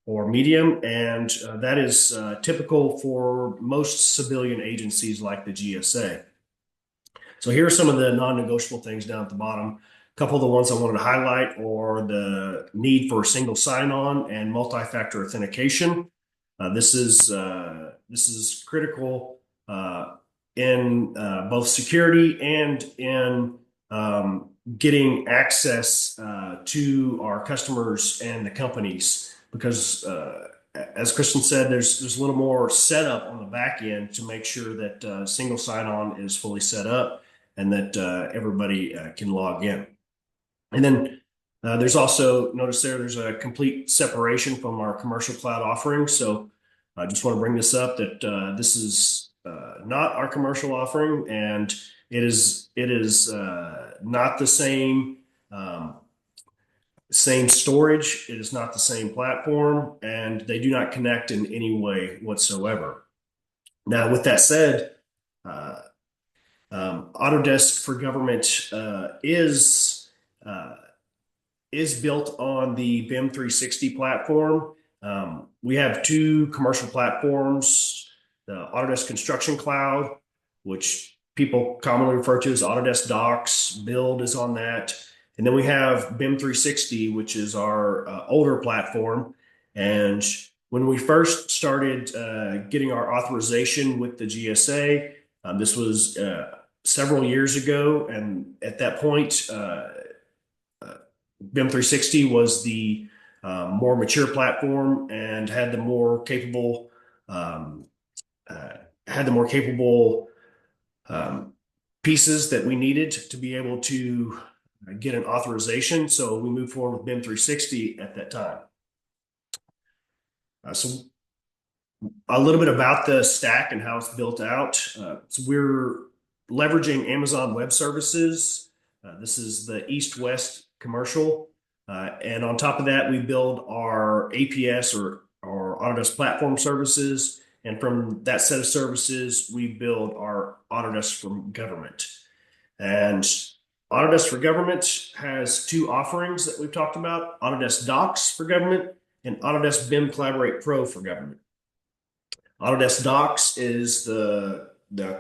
or medium, and that is typical for most civilian agencies like the GSA. So here are some of the non-negotiable things down at the bottom. A couple of the ones I wanted to highlight are the need for single sign-on and multi-factor authentication. This is critical in both security and in getting access to our customers and the companies because as Kristen said, there's a little more setup on the back end to make sure that single sign-on is fully set up and that everybody can log in. And then there's also, notice there's a complete separation from our commercial cloud offering. So I just want to bring this up that this is not our commercial offering, and it is not the same storage. It is not the same platform, and they do not connect in any way whatsoever. Now, with that said, Autodesk for Government is built on the BIM 360 platform. We have two commercial platforms, the Autodesk Construction Cloud, which people commonly refer to as Autodesk Docs. Build is on that. And then we have BIM 360, which is our older platform. And when we first started getting our authorization with the GSA, this was several years ago. And at that point, BIM 360 was the more mature platform and had the more capable um, pieces that we needed to be able to get an authorization. So we moved forward with BIM 360 at that time. So a little bit about the stack and how it's built out. So we're leveraging Amazon Web Services. This is the East-West commercial. And on top of that, we build our APS or Autodesk Platform Services. And from that set of services, we build our Autodesk for Government. And Autodesk for Government has two offerings that we've talked about, Autodesk Docs for Government and Autodesk BIM Collaborate Pro for Government. Autodesk Docs is the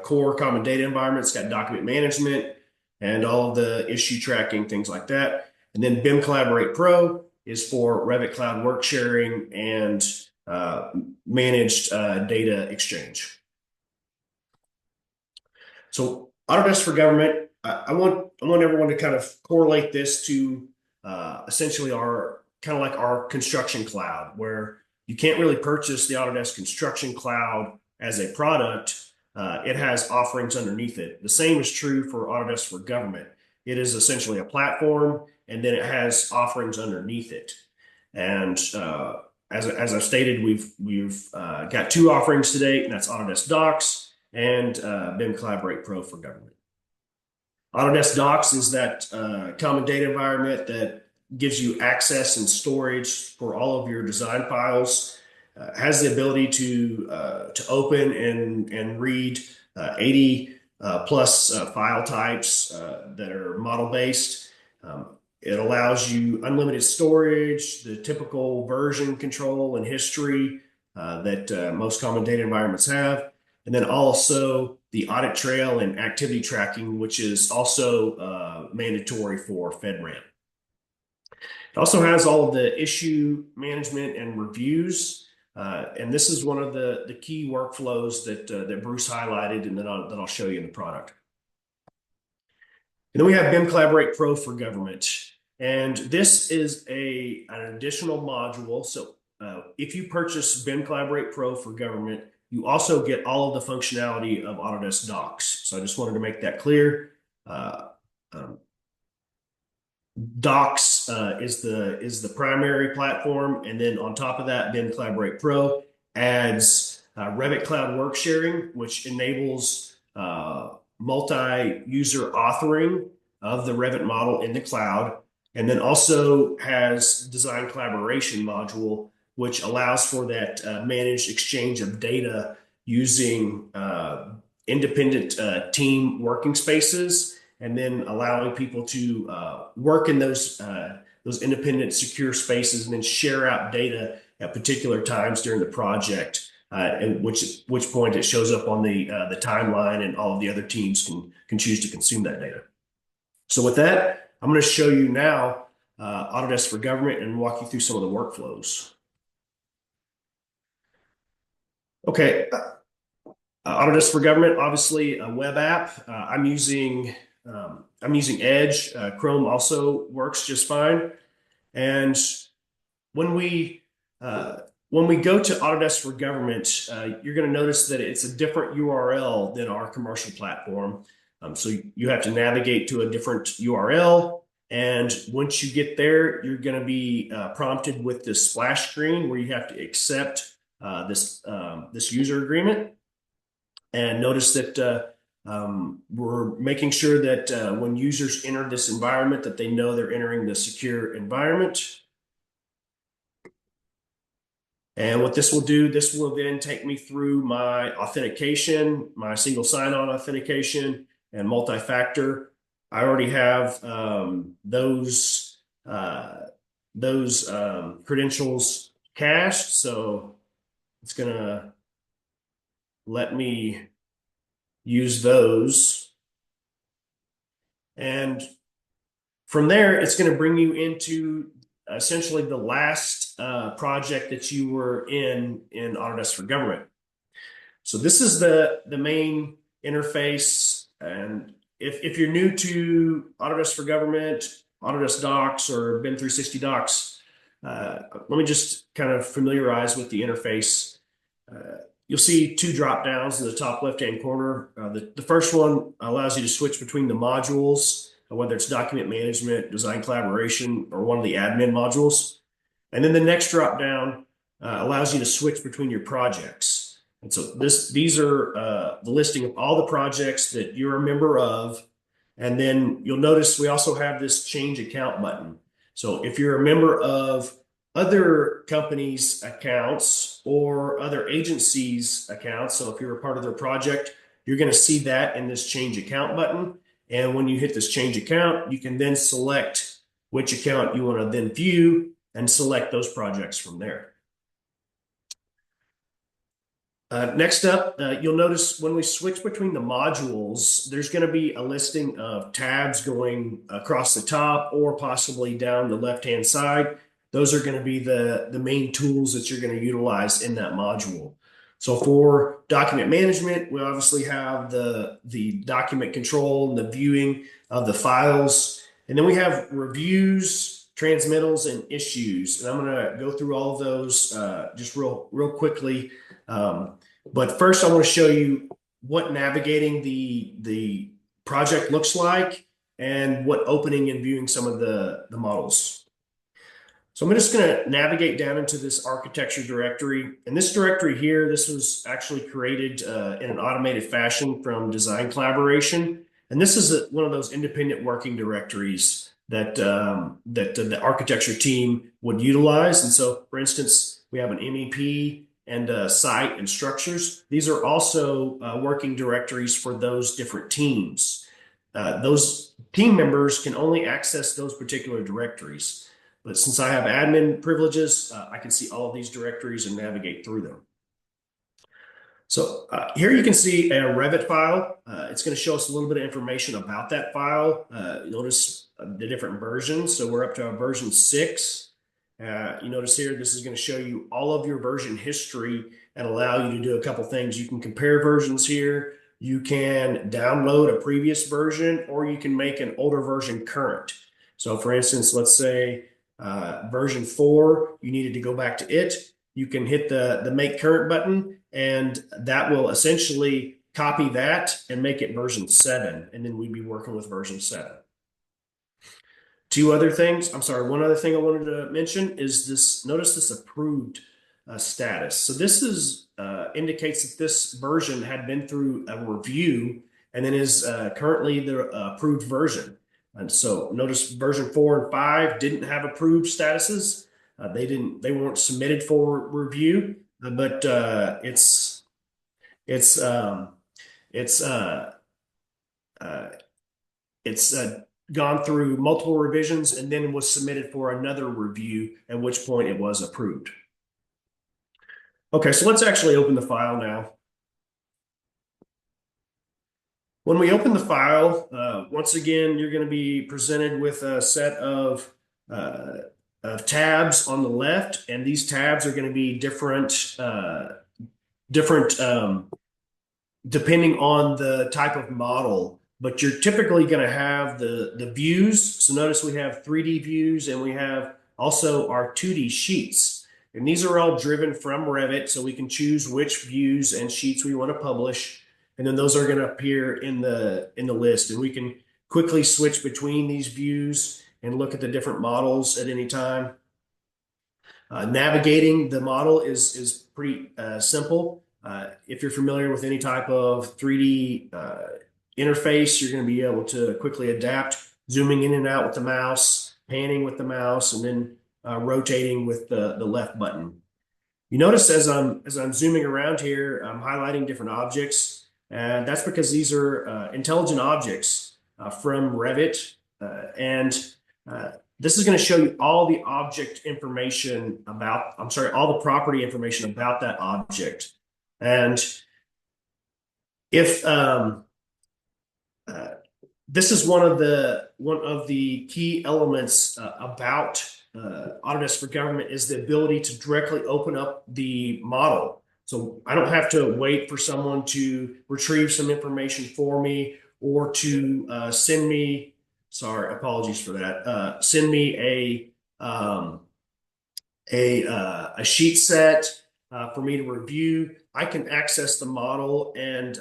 core common data environment. It's got document management and all of the issue tracking, things like that. And then BIM Collaborate Pro is for Revit Cloud work sharing and managed data exchange. So Autodesk for Government, I want everyone to kind of correlate this to essentially our kind of like our construction cloud, where you can't really purchase the Autodesk Construction Cloud as a product. It has offerings underneath it. The same is true for Autodesk for Government. It is essentially a platform, and then it has offerings underneath it. And as I've stated, we've got two offerings today, and that's Autodesk Docs and BIM Collaborate Pro for Government. Autodesk Docs is that common data environment that gives you access and storage for all of your design files. Has the ability to open and read 80 plus file types that are model based. It allows you unlimited storage, the typical version control and history that most common data environments have. And then also the audit trail and activity tracking, which is also mandatory for FedRAMP. It also has all of the issue management and reviews. And this is one of the key workflows that Bruce highlighted and that I'll show you in the product. And then we have BIM Collaborate Pro for government. And this is an additional module. So if you purchase BIM Collaborate Pro for government, you also get all of the functionality of Autodesk Docs. So I just wanted to make that clear. Docs is the primary platform, and then on top of that, BIM Collaborate Pro adds Revit Cloud Work Sharing, which enables multi-user authoring of the Revit model in the cloud, and then also has Design Collaboration module, which allows for that managed exchange of data using independent team working spaces, and then allowing people to work in those independent secure spaces and then share out data at particular times during the project, and which point it shows up on the timeline, and all of the other teams can choose to consume that data. So with that, I'm going to show you now Autodesk for Government and walk you through some of the workflows. Okay, Autodesk for Government, obviously a web app. I'm using Edge. Chrome also works just fine. And when we go to Autodesk for Government, you're going to notice that it's a different URL than our commercial platform. So you have to navigate to a different URL. And once you get there, you're going to be prompted with this splash screen where you have to accept this user agreement. And notice that we're making sure that when users enter this environment, that they know they're entering the secure environment. And what this will do, this will then take me through my authentication, my single sign-on authentication, and multi-factor. I already have those credentials cached, so it's going to let me use those. And from there, it's going to bring you into essentially the last project that you were in Autodesk for Government. So this is the main interface. And if you're new to Autodesk for Government, Autodesk Docs, or BIM 360 Docs, let me just kind of familiarize with the interface. You'll see two drop downs in the top left-hand corner. The first one allows you to switch between the modules, whether it's document management, design collaboration, or one of the admin modules. And then the next drop down allows you to switch between your projects. And so these are the listing of all the projects that you're a member of. And then you'll notice we also have this change account button. So if you're a member of other companies' accounts or other agencies' accounts, so if you're a part of their project, you're going to see that in this change account button. And when you hit this change account, you can then select which account you want to then view and select those projects from there. Next up, you'll notice when we switch between the modules, there's going to be a listing of tabs going across the top or possibly down the left-hand side. Those are going to be the main tools that you're going to utilize in that module. So for document management, we obviously have the document control and the viewing of the files. And then we have reviews, transmittals, and issues. And I'm going to go through all of those just real quickly. But first, I want to show you what navigating the project looks like and what opening and viewing some of the models. So I'm just going to navigate down into this architecture directory. And this directory here, this was actually created in an automated fashion from Design Collaboration. And this is one of those independent working directories that the architecture team would utilize. And so, for instance, we have an MEP and site and structures. These are also working directories for those different teams. Those team members can only access those particular directories. But since I have admin privileges, I can see all of these directories and navigate through them. So here you can see a Revit file. It's going to show us a little bit of information about that file. Notice the different versions. So we're up to version 6. You notice here, this is going to show you all of your version history and allow you to do a couple things. You can compare versions here. You can download a previous version, or you can make an older version current. So for instance, let's say version 4, you needed to go back to it. You can hit the make current button, and that will essentially copy that and make it version 7. And then we'd be working with version 7. One other thing I wanted to mention is this. Notice this approved status. So this indicates that this version had been through a review and then is currently the approved version. And so notice version 4 and 5 didn't have approved statuses. They weren't submitted for review, but it's gone through multiple revisions and then was submitted for another review, at which point it was approved. Okay, so let's actually open the file now. When we open the file, once again, you're going to be presented with a set of tabs on the left, and these tabs are going to be different depending on the type of model, but you're typically going to have the views. So notice we have 3D views, and we have also our 2D sheets. And these are all driven from Revit, so we can choose which views and sheets we want to publish. And then those are going to appear in the list. And we can quickly switch between these views and look at the different models at any time. Navigating the model is pretty simple. If you're familiar with any type of 3D interface, you're going to be able to quickly adapt, zooming in and out with the mouse, panning with the mouse, and then rotating with the left button. You notice as I'm zooming around here, I'm highlighting different objects, and that's because these are intelligent objects from Revit, and this is going to show you all the object information all the property information about that object. And if this is one of the key elements about Autodesk for Government is the ability to directly open up the model. So I don't have to wait for someone to retrieve some information for me or to send me, sorry, apologies for that, send me a sheet set for me to review. I can access the model and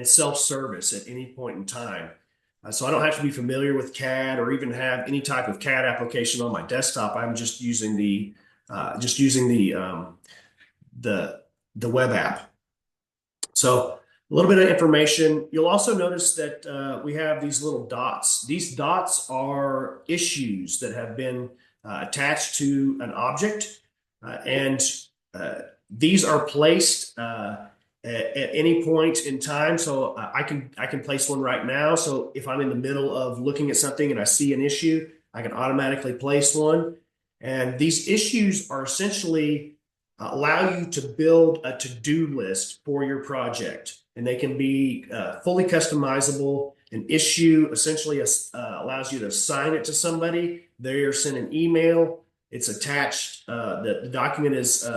self-service at any point in time. So I don't have to be familiar with CAD or even have any type of CAD application on my desktop. I'm just using the web app. So a little bit of information. You'll also notice that we have these little dots. These dots are issues that have been attached to an object, and these are placed at any point in time. So I can place one right now. So if I'm in the middle of looking at something and I see an issue, I can automatically place one. And these issues are essentially allow you to build a to-do list for your project. And they can be fully customizable. An issue essentially allows you to assign it to somebody. They are sent an email. It's attached. The document is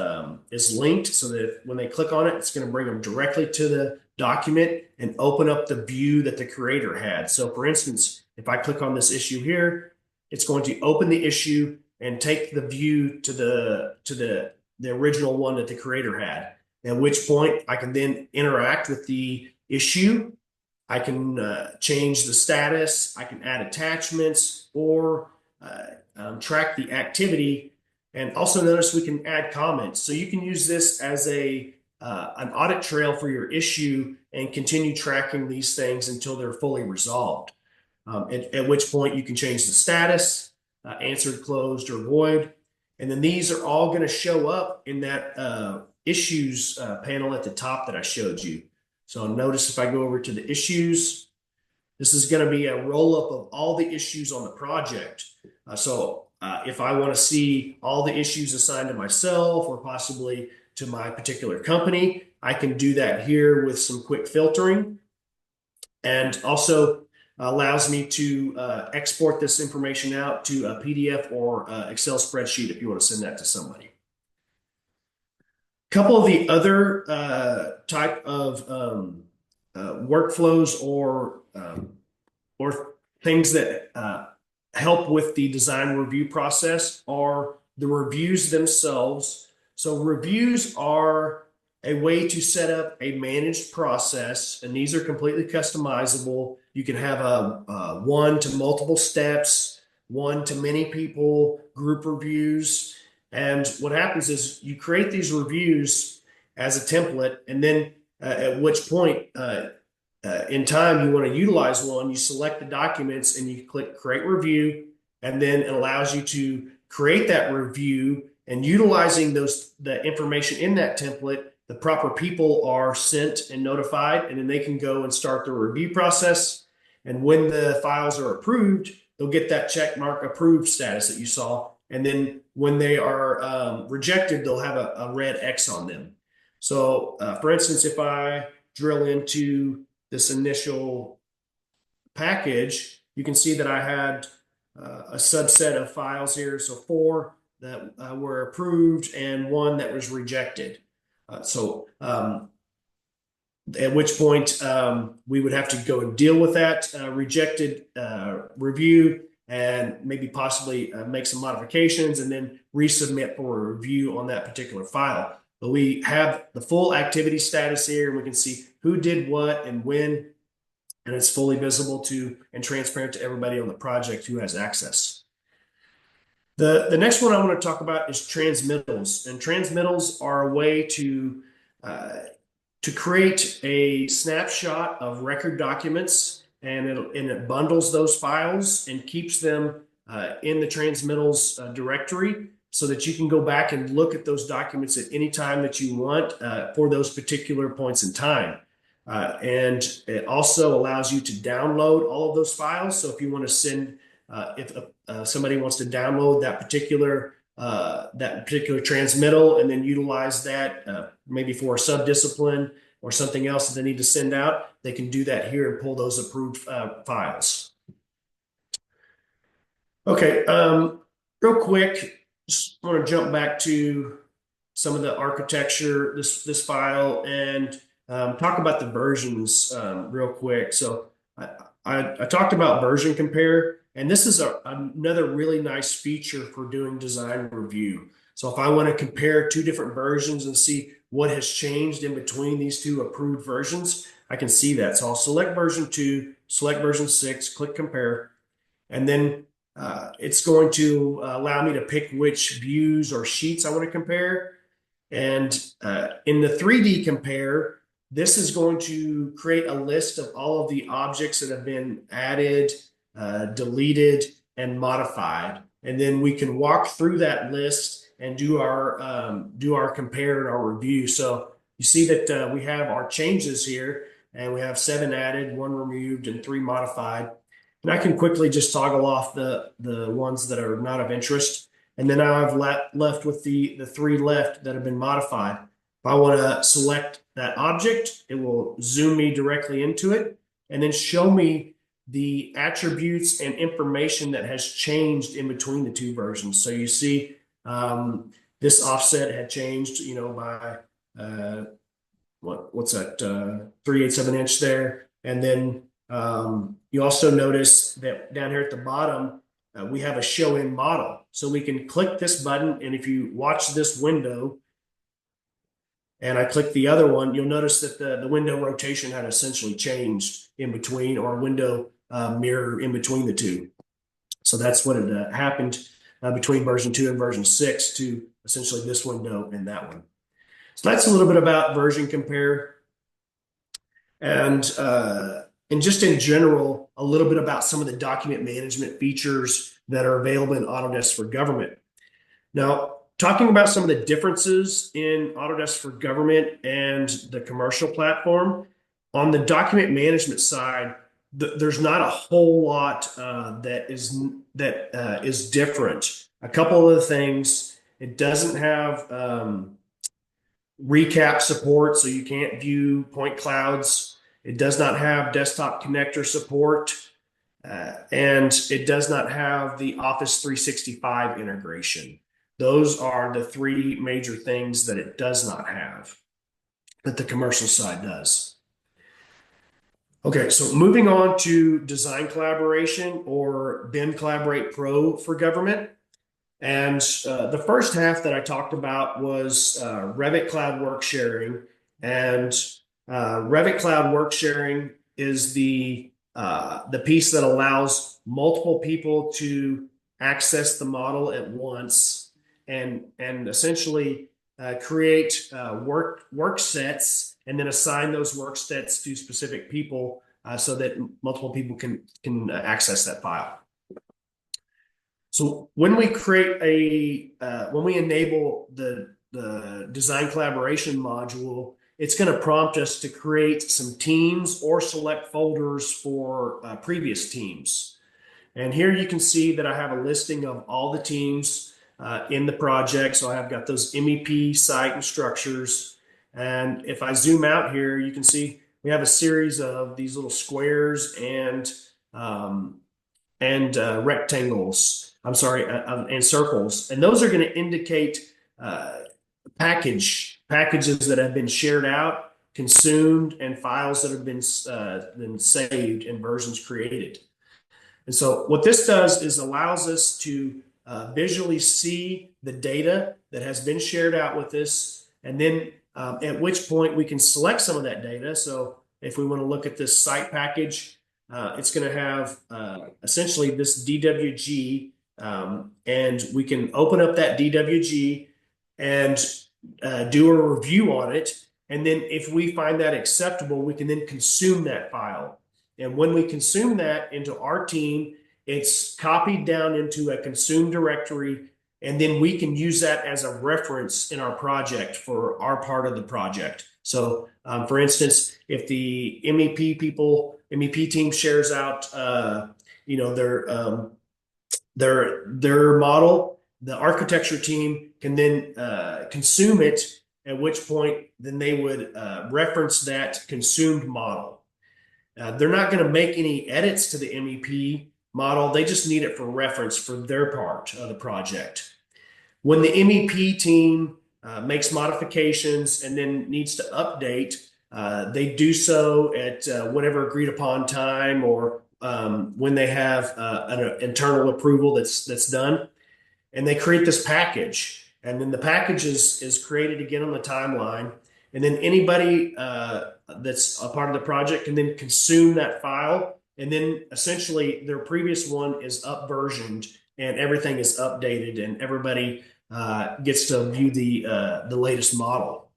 linked so that when they click on it, it's going to bring them directly to the document and open up the view that the creator had. So for instance, if I click on this issue here, it's going to open the issue and take the view to the original one that the creator had. At which point I can then interact with the issue. I can change the status. I can add attachments or track the activity. And also notice we can add comments. So you can use this as an audit trail for your issue and continue tracking these things until they're fully resolved. At which point you can change the status, answered, closed, or void. And then these are all going to show up in that issues panel at the top that I showed you. So notice if I go over to the issues, this is going to be a roll-up of all the issues on the project. If I want to see all the issues assigned to myself or possibly to my particular company, I can do that here with some quick filtering, and also allows me to export this information out to a PDF or Excel spreadsheet if you want to send that to somebody. A couple of the other type of workflows or things that help with the design review process are the reviews themselves. So reviews are a way to set up a managed process, and these are completely customizable. You can have a one to multiple steps, one to many people, group reviews. And what happens is you create these reviews as a template, and then at which point in time you want to utilize one, you select the documents and you click create review, and then it allows you to create that review, and utilizing the information in that template, the proper people are sent and notified, and then they can go and start the review process. And when the files are approved, they'll get that check mark approved status that you saw. And then when they are rejected, they'll have a red X on them. So for instance, if I drill into this initial package, you can see that I had a subset of files here. So 4 that were approved and 1 that was rejected. At which point we would have to go and deal with that rejected review, and maybe possibly make some modifications and then resubmit for a review on that particular file. But we have the full activity status here, and we can see who did what and when, and it's fully visible to and transparent to everybody on the project who has access. The next one I want to talk about is transmittals, and transmittals are a way to create a snapshot of record documents, and it bundles those files and keeps them in the transmittals directory, so that you can go back and look at those documents at any time that you want for those particular points in time. And it also allows you to download all of those files. So if you want to send, if somebody wants to download that particular transmittal and then utilize that maybe for a subdiscipline or something else that they need to send out, they can do that here and pull those approved files. Okay, real quick, just want to jump back to some of the architecture, this file, and talk about the versions real quick. So I talked about version compare, and this is another really nice feature for doing design review. So if I want to compare 2 different versions and see what has changed in between these 2 approved versions, I can see that. So I'll select version 2, select version 6, click compare, and then it's going to allow me to pick which views or sheets I want to compare. And in the 3D compare, this is going to create a list of all of the objects that have been added, deleted, and modified. And then we can walk through that list and do our compare and our review. So you see that we have our changes here, and we have 7 added, 1 removed, and 3 modified. And I can quickly just toggle off the ones that are not of interest. And then I have left with the 3 left that have been modified. If I want to select that object, it will zoom me directly into it and then show me the attributes and information that has changed in between the 2 versions. So you see this offset had changed, by what's that, 3/8 of an inch there. And then you also notice that down here at the bottom, we have a show in model. So we can click this button, and if you watch this window and I click the other one, you'll notice that the window rotation had essentially changed in between, or window mirror in between the 2. So that's what had happened between version 2 and version 6 to essentially this window and that one. So that's a little bit about version compare. And just in general, a little bit about some of the document management features that are available in Autodesk for Government. Now, talking about some of the differences in Autodesk for Government and the commercial platform, on the document management side, there's not a whole lot that is different. A couple of the things, it doesn't have recap support, so you can't view point clouds. It does not have desktop connector support, and it does not have the Office 365 integration. Those are the three major things that it does not have, that the commercial side does. Okay, so moving on to design collaboration, or BIM Collaborate Pro for government. And the first half that I talked about was Revit Cloud work sharing. And Revit Cloud work sharing is the piece that allows multiple people to access the model at once, and essentially create work sets, and then assign those work sets to specific people so that multiple people can access that file. So when we create when we enable the design collaboration module, it's going to prompt us to create some teams or select folders for previous teams. And here you can see that I have a listing of all the teams in the project. So I have got those MEP, site, and structures. And if I zoom out here, you can see we have a series of these little squares and rectangles. I'm sorry, and circles. And those are going to indicate packages that have been shared out, consumed, and files that have been saved and versions created. And so what this does is allows us to visually see the data that has been shared out with us, and then at which point we can select some of that data. So if we want to look at this site package, it's going to have essentially this DWG, and we can open up that DWG and do a review on it. And then if we find that acceptable, we can then consume that file. And when we consume that into our team, it's copied down into a consume directory, and then we can use that as a reference in our project for our part of the project. So for instance, if the MEP team shares out, their model, the architecture team can then consume it, at which point then they would reference that consumed model. They're not going to make any edits to the MEP model. They just need it for reference for their part of the project. When the MEP team makes modifications and then needs to update, they do so at whatever agreed upon time, or when they have an internal approval that's done, and they create this package. And then the package is created again on the timeline. And then anybody that's a part of the project can then consume that file. And then essentially their previous one is up versioned and everything is updated, and everybody gets to view the latest model.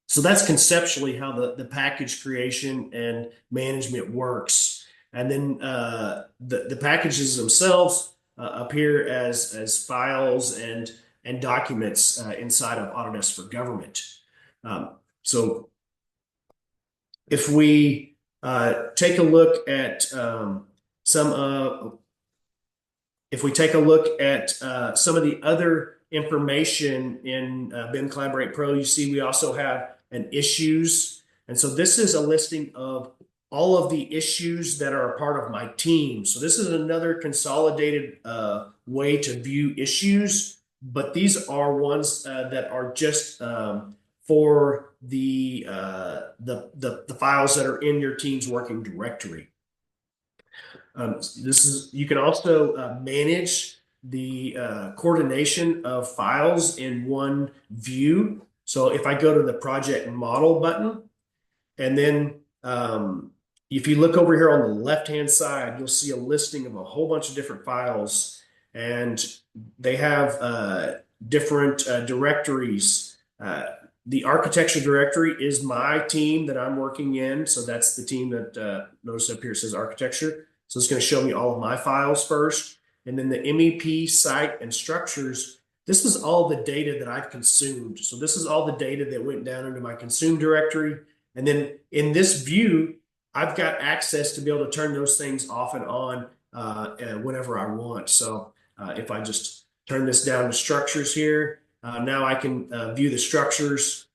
So that's conceptually how the package creation and management works. And then the packages themselves appear as files and documents inside of Autodesk for Government. So if we take a look at some of the other information in BIM Collaborate Pro, you see we also have an issues. And so this is a listing of all of the issues that are a part of my team. So this is another consolidated way to view issues, but these are ones that are just for the files that are in your team's working directory. You can also manage the coordination of files in one view. So if I go to the project model button, and then if you look over here on the left-hand side, you'll see a listing of a whole bunch of different files, and they have different directories. The architecture directory is my team that I'm working in. So that's the team that notice up here says architecture. So it's going to show me all of my files first. And then the MEP, site, and structures, this is all the data that I've consumed. So this is all the data that went down into my consume directory. And then in this view, I've got access to be able to turn those things off and on whenever I want. So if I just turn this down to structures here, now I can view the structures.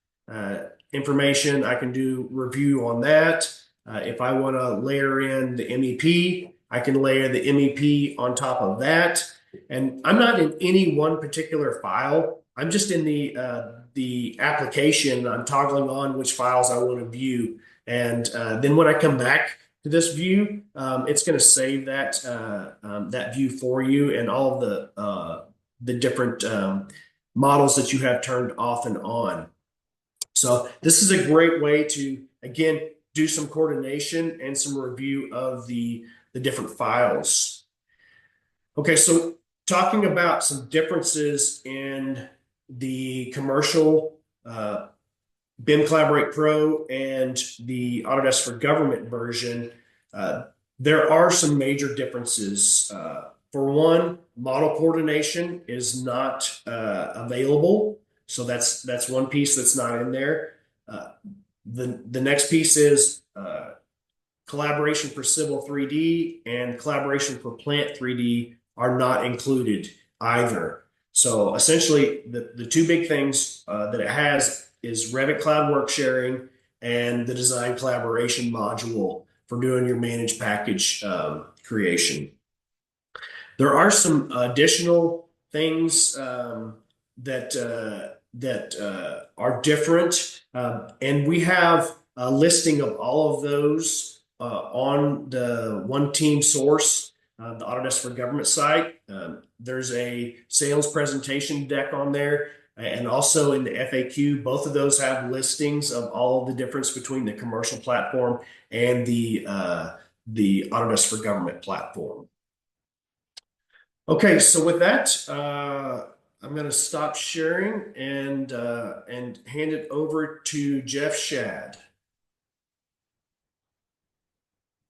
information, I can do review on that. If I want to layer in the MEP, I can layer the MEP on top of that. And I'm not in any one particular file. I'm just in the application. I'm toggling on which files I want to view. And then when I come back to this view, it's going to save that view for you and all of the different models that you have turned off and on. So this is a great way to, again, do some coordination and some review of the different files. Okay, so talking about some differences in the commercial BIM Collaborate Pro and the Autodesk for Government version, there are some major differences. For one, model coordination is not available. So that's one piece that's not in there. The next piece is collaboration for Civil 3D and collaboration for Plant 3D are not included either. So essentially, the two big things that it has is Revit Cloud Work Sharing and the Design Collaboration module for doing your managed package creation. There are some additional things that are different, and we have a listing of all of those on the One Team source, the Autodesk for Government site. There's a sales presentation deck on there, and also in the FAQ. Both of those have listings of all of the difference between the commercial platform and the Autodesk for Government platform. Okay, so with that, I'm going to stop sharing and hand it over to Jeff Shad.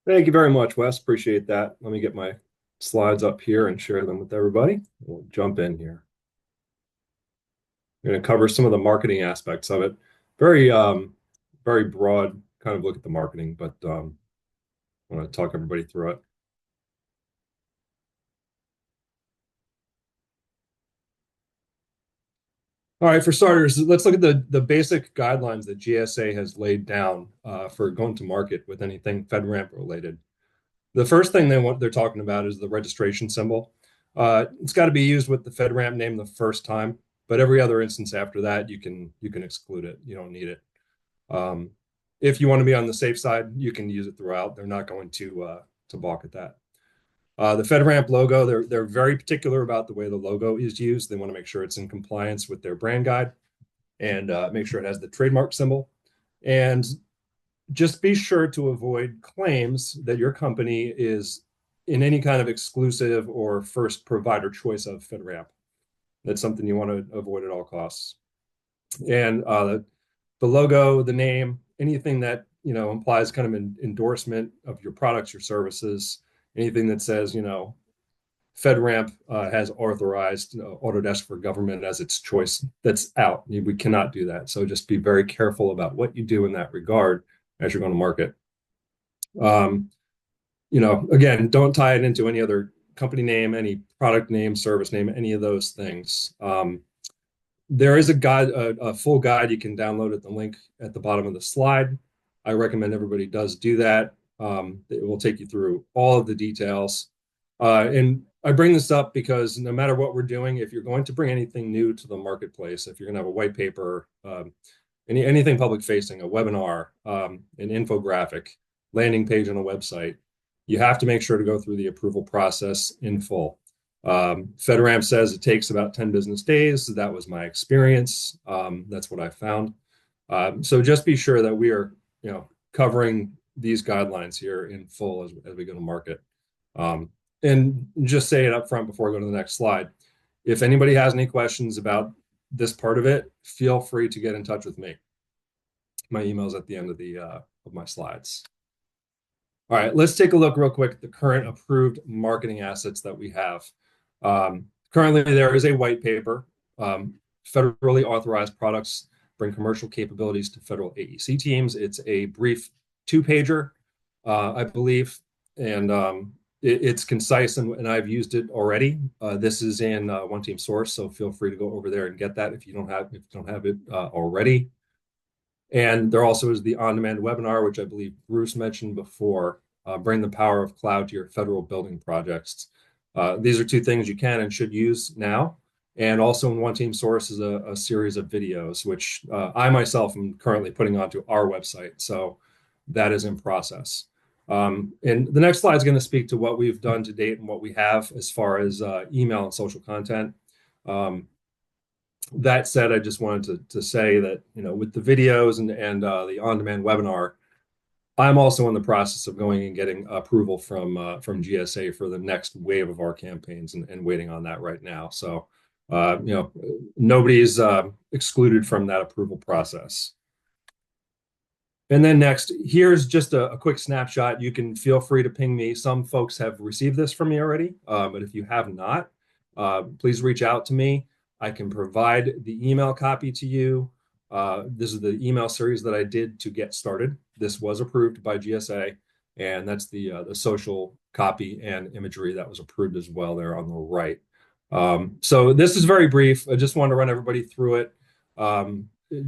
Thank you very much, Wes. Appreciate that. Let me get my slides up here and share them with everybody. We'll jump in here. I'm going to cover some of the marketing aspects of it. Very broad kind of look at the marketing, but I want to talk everybody through it. All right, for starters, let's look at the basic guidelines that GSA has laid down for going to market with anything FedRAMP related. The first thing they're talking about is the registration symbol. It's got to be used with the FedRAMP name the first time, but every other instance after that, you can exclude it. You don't need it. If you want to be on the safe side, you can use it throughout. They're not going to balk at that. The FedRAMP logo, they're very particular about the way the logo is used. They want to make sure it's in compliance with their brand guide and make sure it has the trademark symbol. And just be sure to avoid claims that your company is in any kind of exclusive or first provider choice of FedRAMP. That's something you want to avoid at all costs. And the logo, the name, anything that implies kind of an endorsement of your products, your services, anything that says, FedRAMP has authorized Autodesk for Government as its choice, that's out. We cannot do that. So just be very careful about what you do in that regard as you're going to market. Again, don't tie it into any other company name, any product name, service name, any of those things. There is a guide, a full guide you can download at the link at the bottom of the slide. I recommend everybody does do that. It will take you through all of the details. And I bring this up because no matter what we're doing, if you're going to bring anything new to the marketplace, if you're going to have a white paper, anything public facing, a webinar, an infographic, landing page on a website, you have to make sure to go through the approval process in full. FedRAMP says it takes about 10 business days. That was my experience. That's what I found. So just be sure that we are, covering these guidelines here in full as we go to market. And just say it up front before I go to the next slide. If anybody has any questions about this part of it, feel free to get in touch with me. My email is at the end of my slides. All right, let's take a look real quick at the current approved marketing assets that we have. Currently, there is a white paper. Federally authorized products bring commercial capabilities to federal AEC teams. It's a brief 2-pager, I believe, and it's concise, and I've used it already. This is in One Team source, so feel free to go over there and get that if you don't have it already. And there also is the on-demand webinar, which I believe Bruce mentioned before, Bring the Power of Cloud to Your Federal Building Projects. These are two things you can and should use now. And also in One Team Source is a series of videos, which I myself am currently putting onto our website. So that is in process. And the next slide is going to speak to what we've done to date and what we have as far as email and social content. That said, I just wanted to say that, with the videos and the on-demand webinar, I'm also in the process of going and getting approval from GSA for the next wave of our campaigns and waiting on that right now. So, nobody's excluded from that approval process. And then next, here's just a quick snapshot. You can feel free to ping me. Some folks have received this from me already, but if you have not, please reach out to me. I can provide the email copy to you. This is the email series that I did to get started. This was approved by GSA, and that's the social copy and imagery that was approved as well there on the right. So this is very brief. I just wanted to run everybody through it.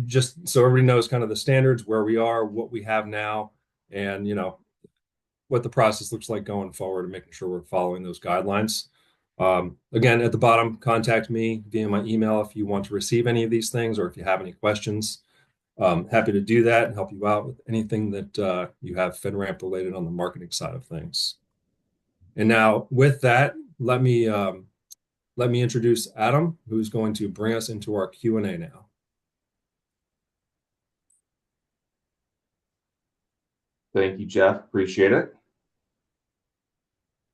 Just so everybody knows kind of the standards, where we are, what we have now, and what the process looks like going forward, and making sure we're following those guidelines. Again, at the bottom, contact me via my email if you want to receive any of these things or if you have any questions. Happy to do that and help you out with anything that you have FedRAMP related on the marketing side of things. And now with that, let me introduce Adam, who's going to bring us into our Q&A now. Thank you, Jeff. Appreciate it.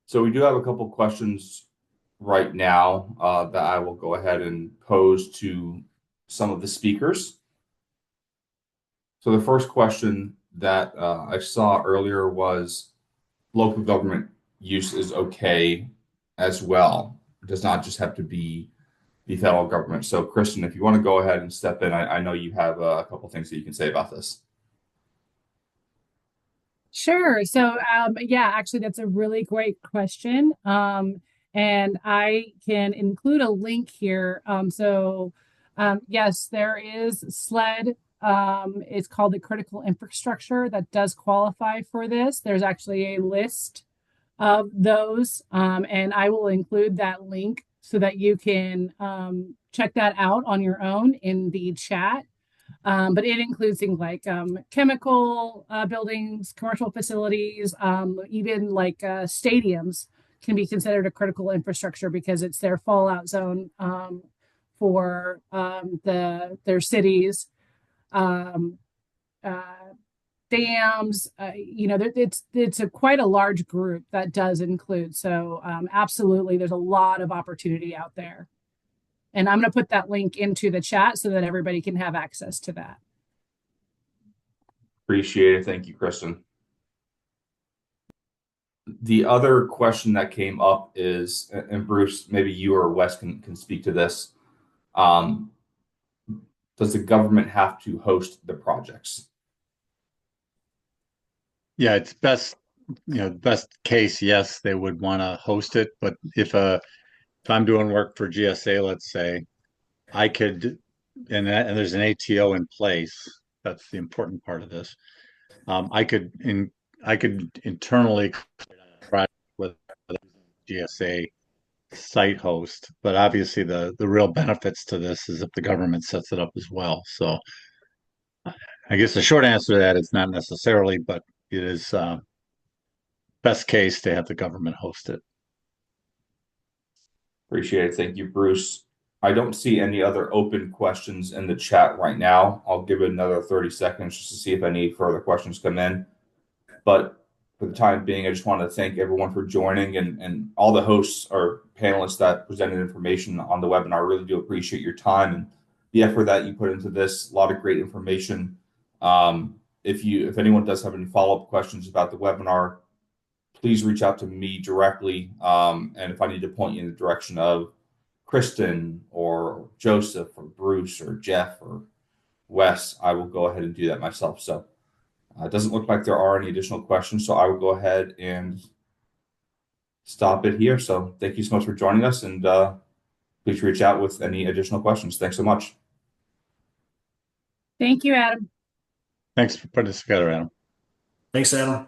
So we do have a couple questions right now that I will go ahead and pose to some of the speakers. So the first question that I saw earlier was local government use is okay as well. It does not just have to be the federal government. So Kristen, if you want to go ahead and step in, I know you have a couple things that you can say about this. Sure. So, yeah, actually, that's a really great question. And I can include a link here. Yes, there is SLED. It's called the critical infrastructure that does qualify for this. There's actually a list of those, and I will include that link so that you can check that out on your own in the chat. But it includes things like chemical buildings, commercial facilities, even like stadiums can be considered a critical infrastructure because it's their fallout zone for their cities, dams. It's quite a large group that does include. So absolutely, there's a lot of opportunity out there. And I'm going to put that link into the chat so that everybody can have access to that. Appreciate it. Thank you, Kristen. The other question that came up is, and Bruce, maybe you or Wes can speak to this. Does the government have to host the projects? Yeah, it's best, best case, yes, they would want to host it. But if I'm doing work for GSA, let's say, I could, and there's an ATO in place. That's the important part of this. I could internally with GSA site host, but obviously the real benefits to this is if the government sets it up as well. So I guess the short answer to that is not necessarily, but it is best case to have the government host it. Appreciate it. Thank you, Bruce. I don't see any other open questions in the chat right now. I'll give it another 30 seconds just to see if any further questions come in. But for the time being, I just want to thank everyone for joining and all the hosts or panelists that presented information on the webinar. I really do appreciate your time and the effort that you put into this. A lot of great information. If anyone does have any follow-up questions about the webinar, please reach out to me directly. And if I need to point you in the direction of Kristen or Joseph or Bruce or Jeff or Wes, I will go ahead and do that myself. So it doesn't look like there are any additional questions, so I will go ahead and stop it here. So thank you so much for joining us, and please reach out with any additional questions. Thanks so much. Thank you, Adam. Thanks for putting this together, Adam. Thanks, Adam.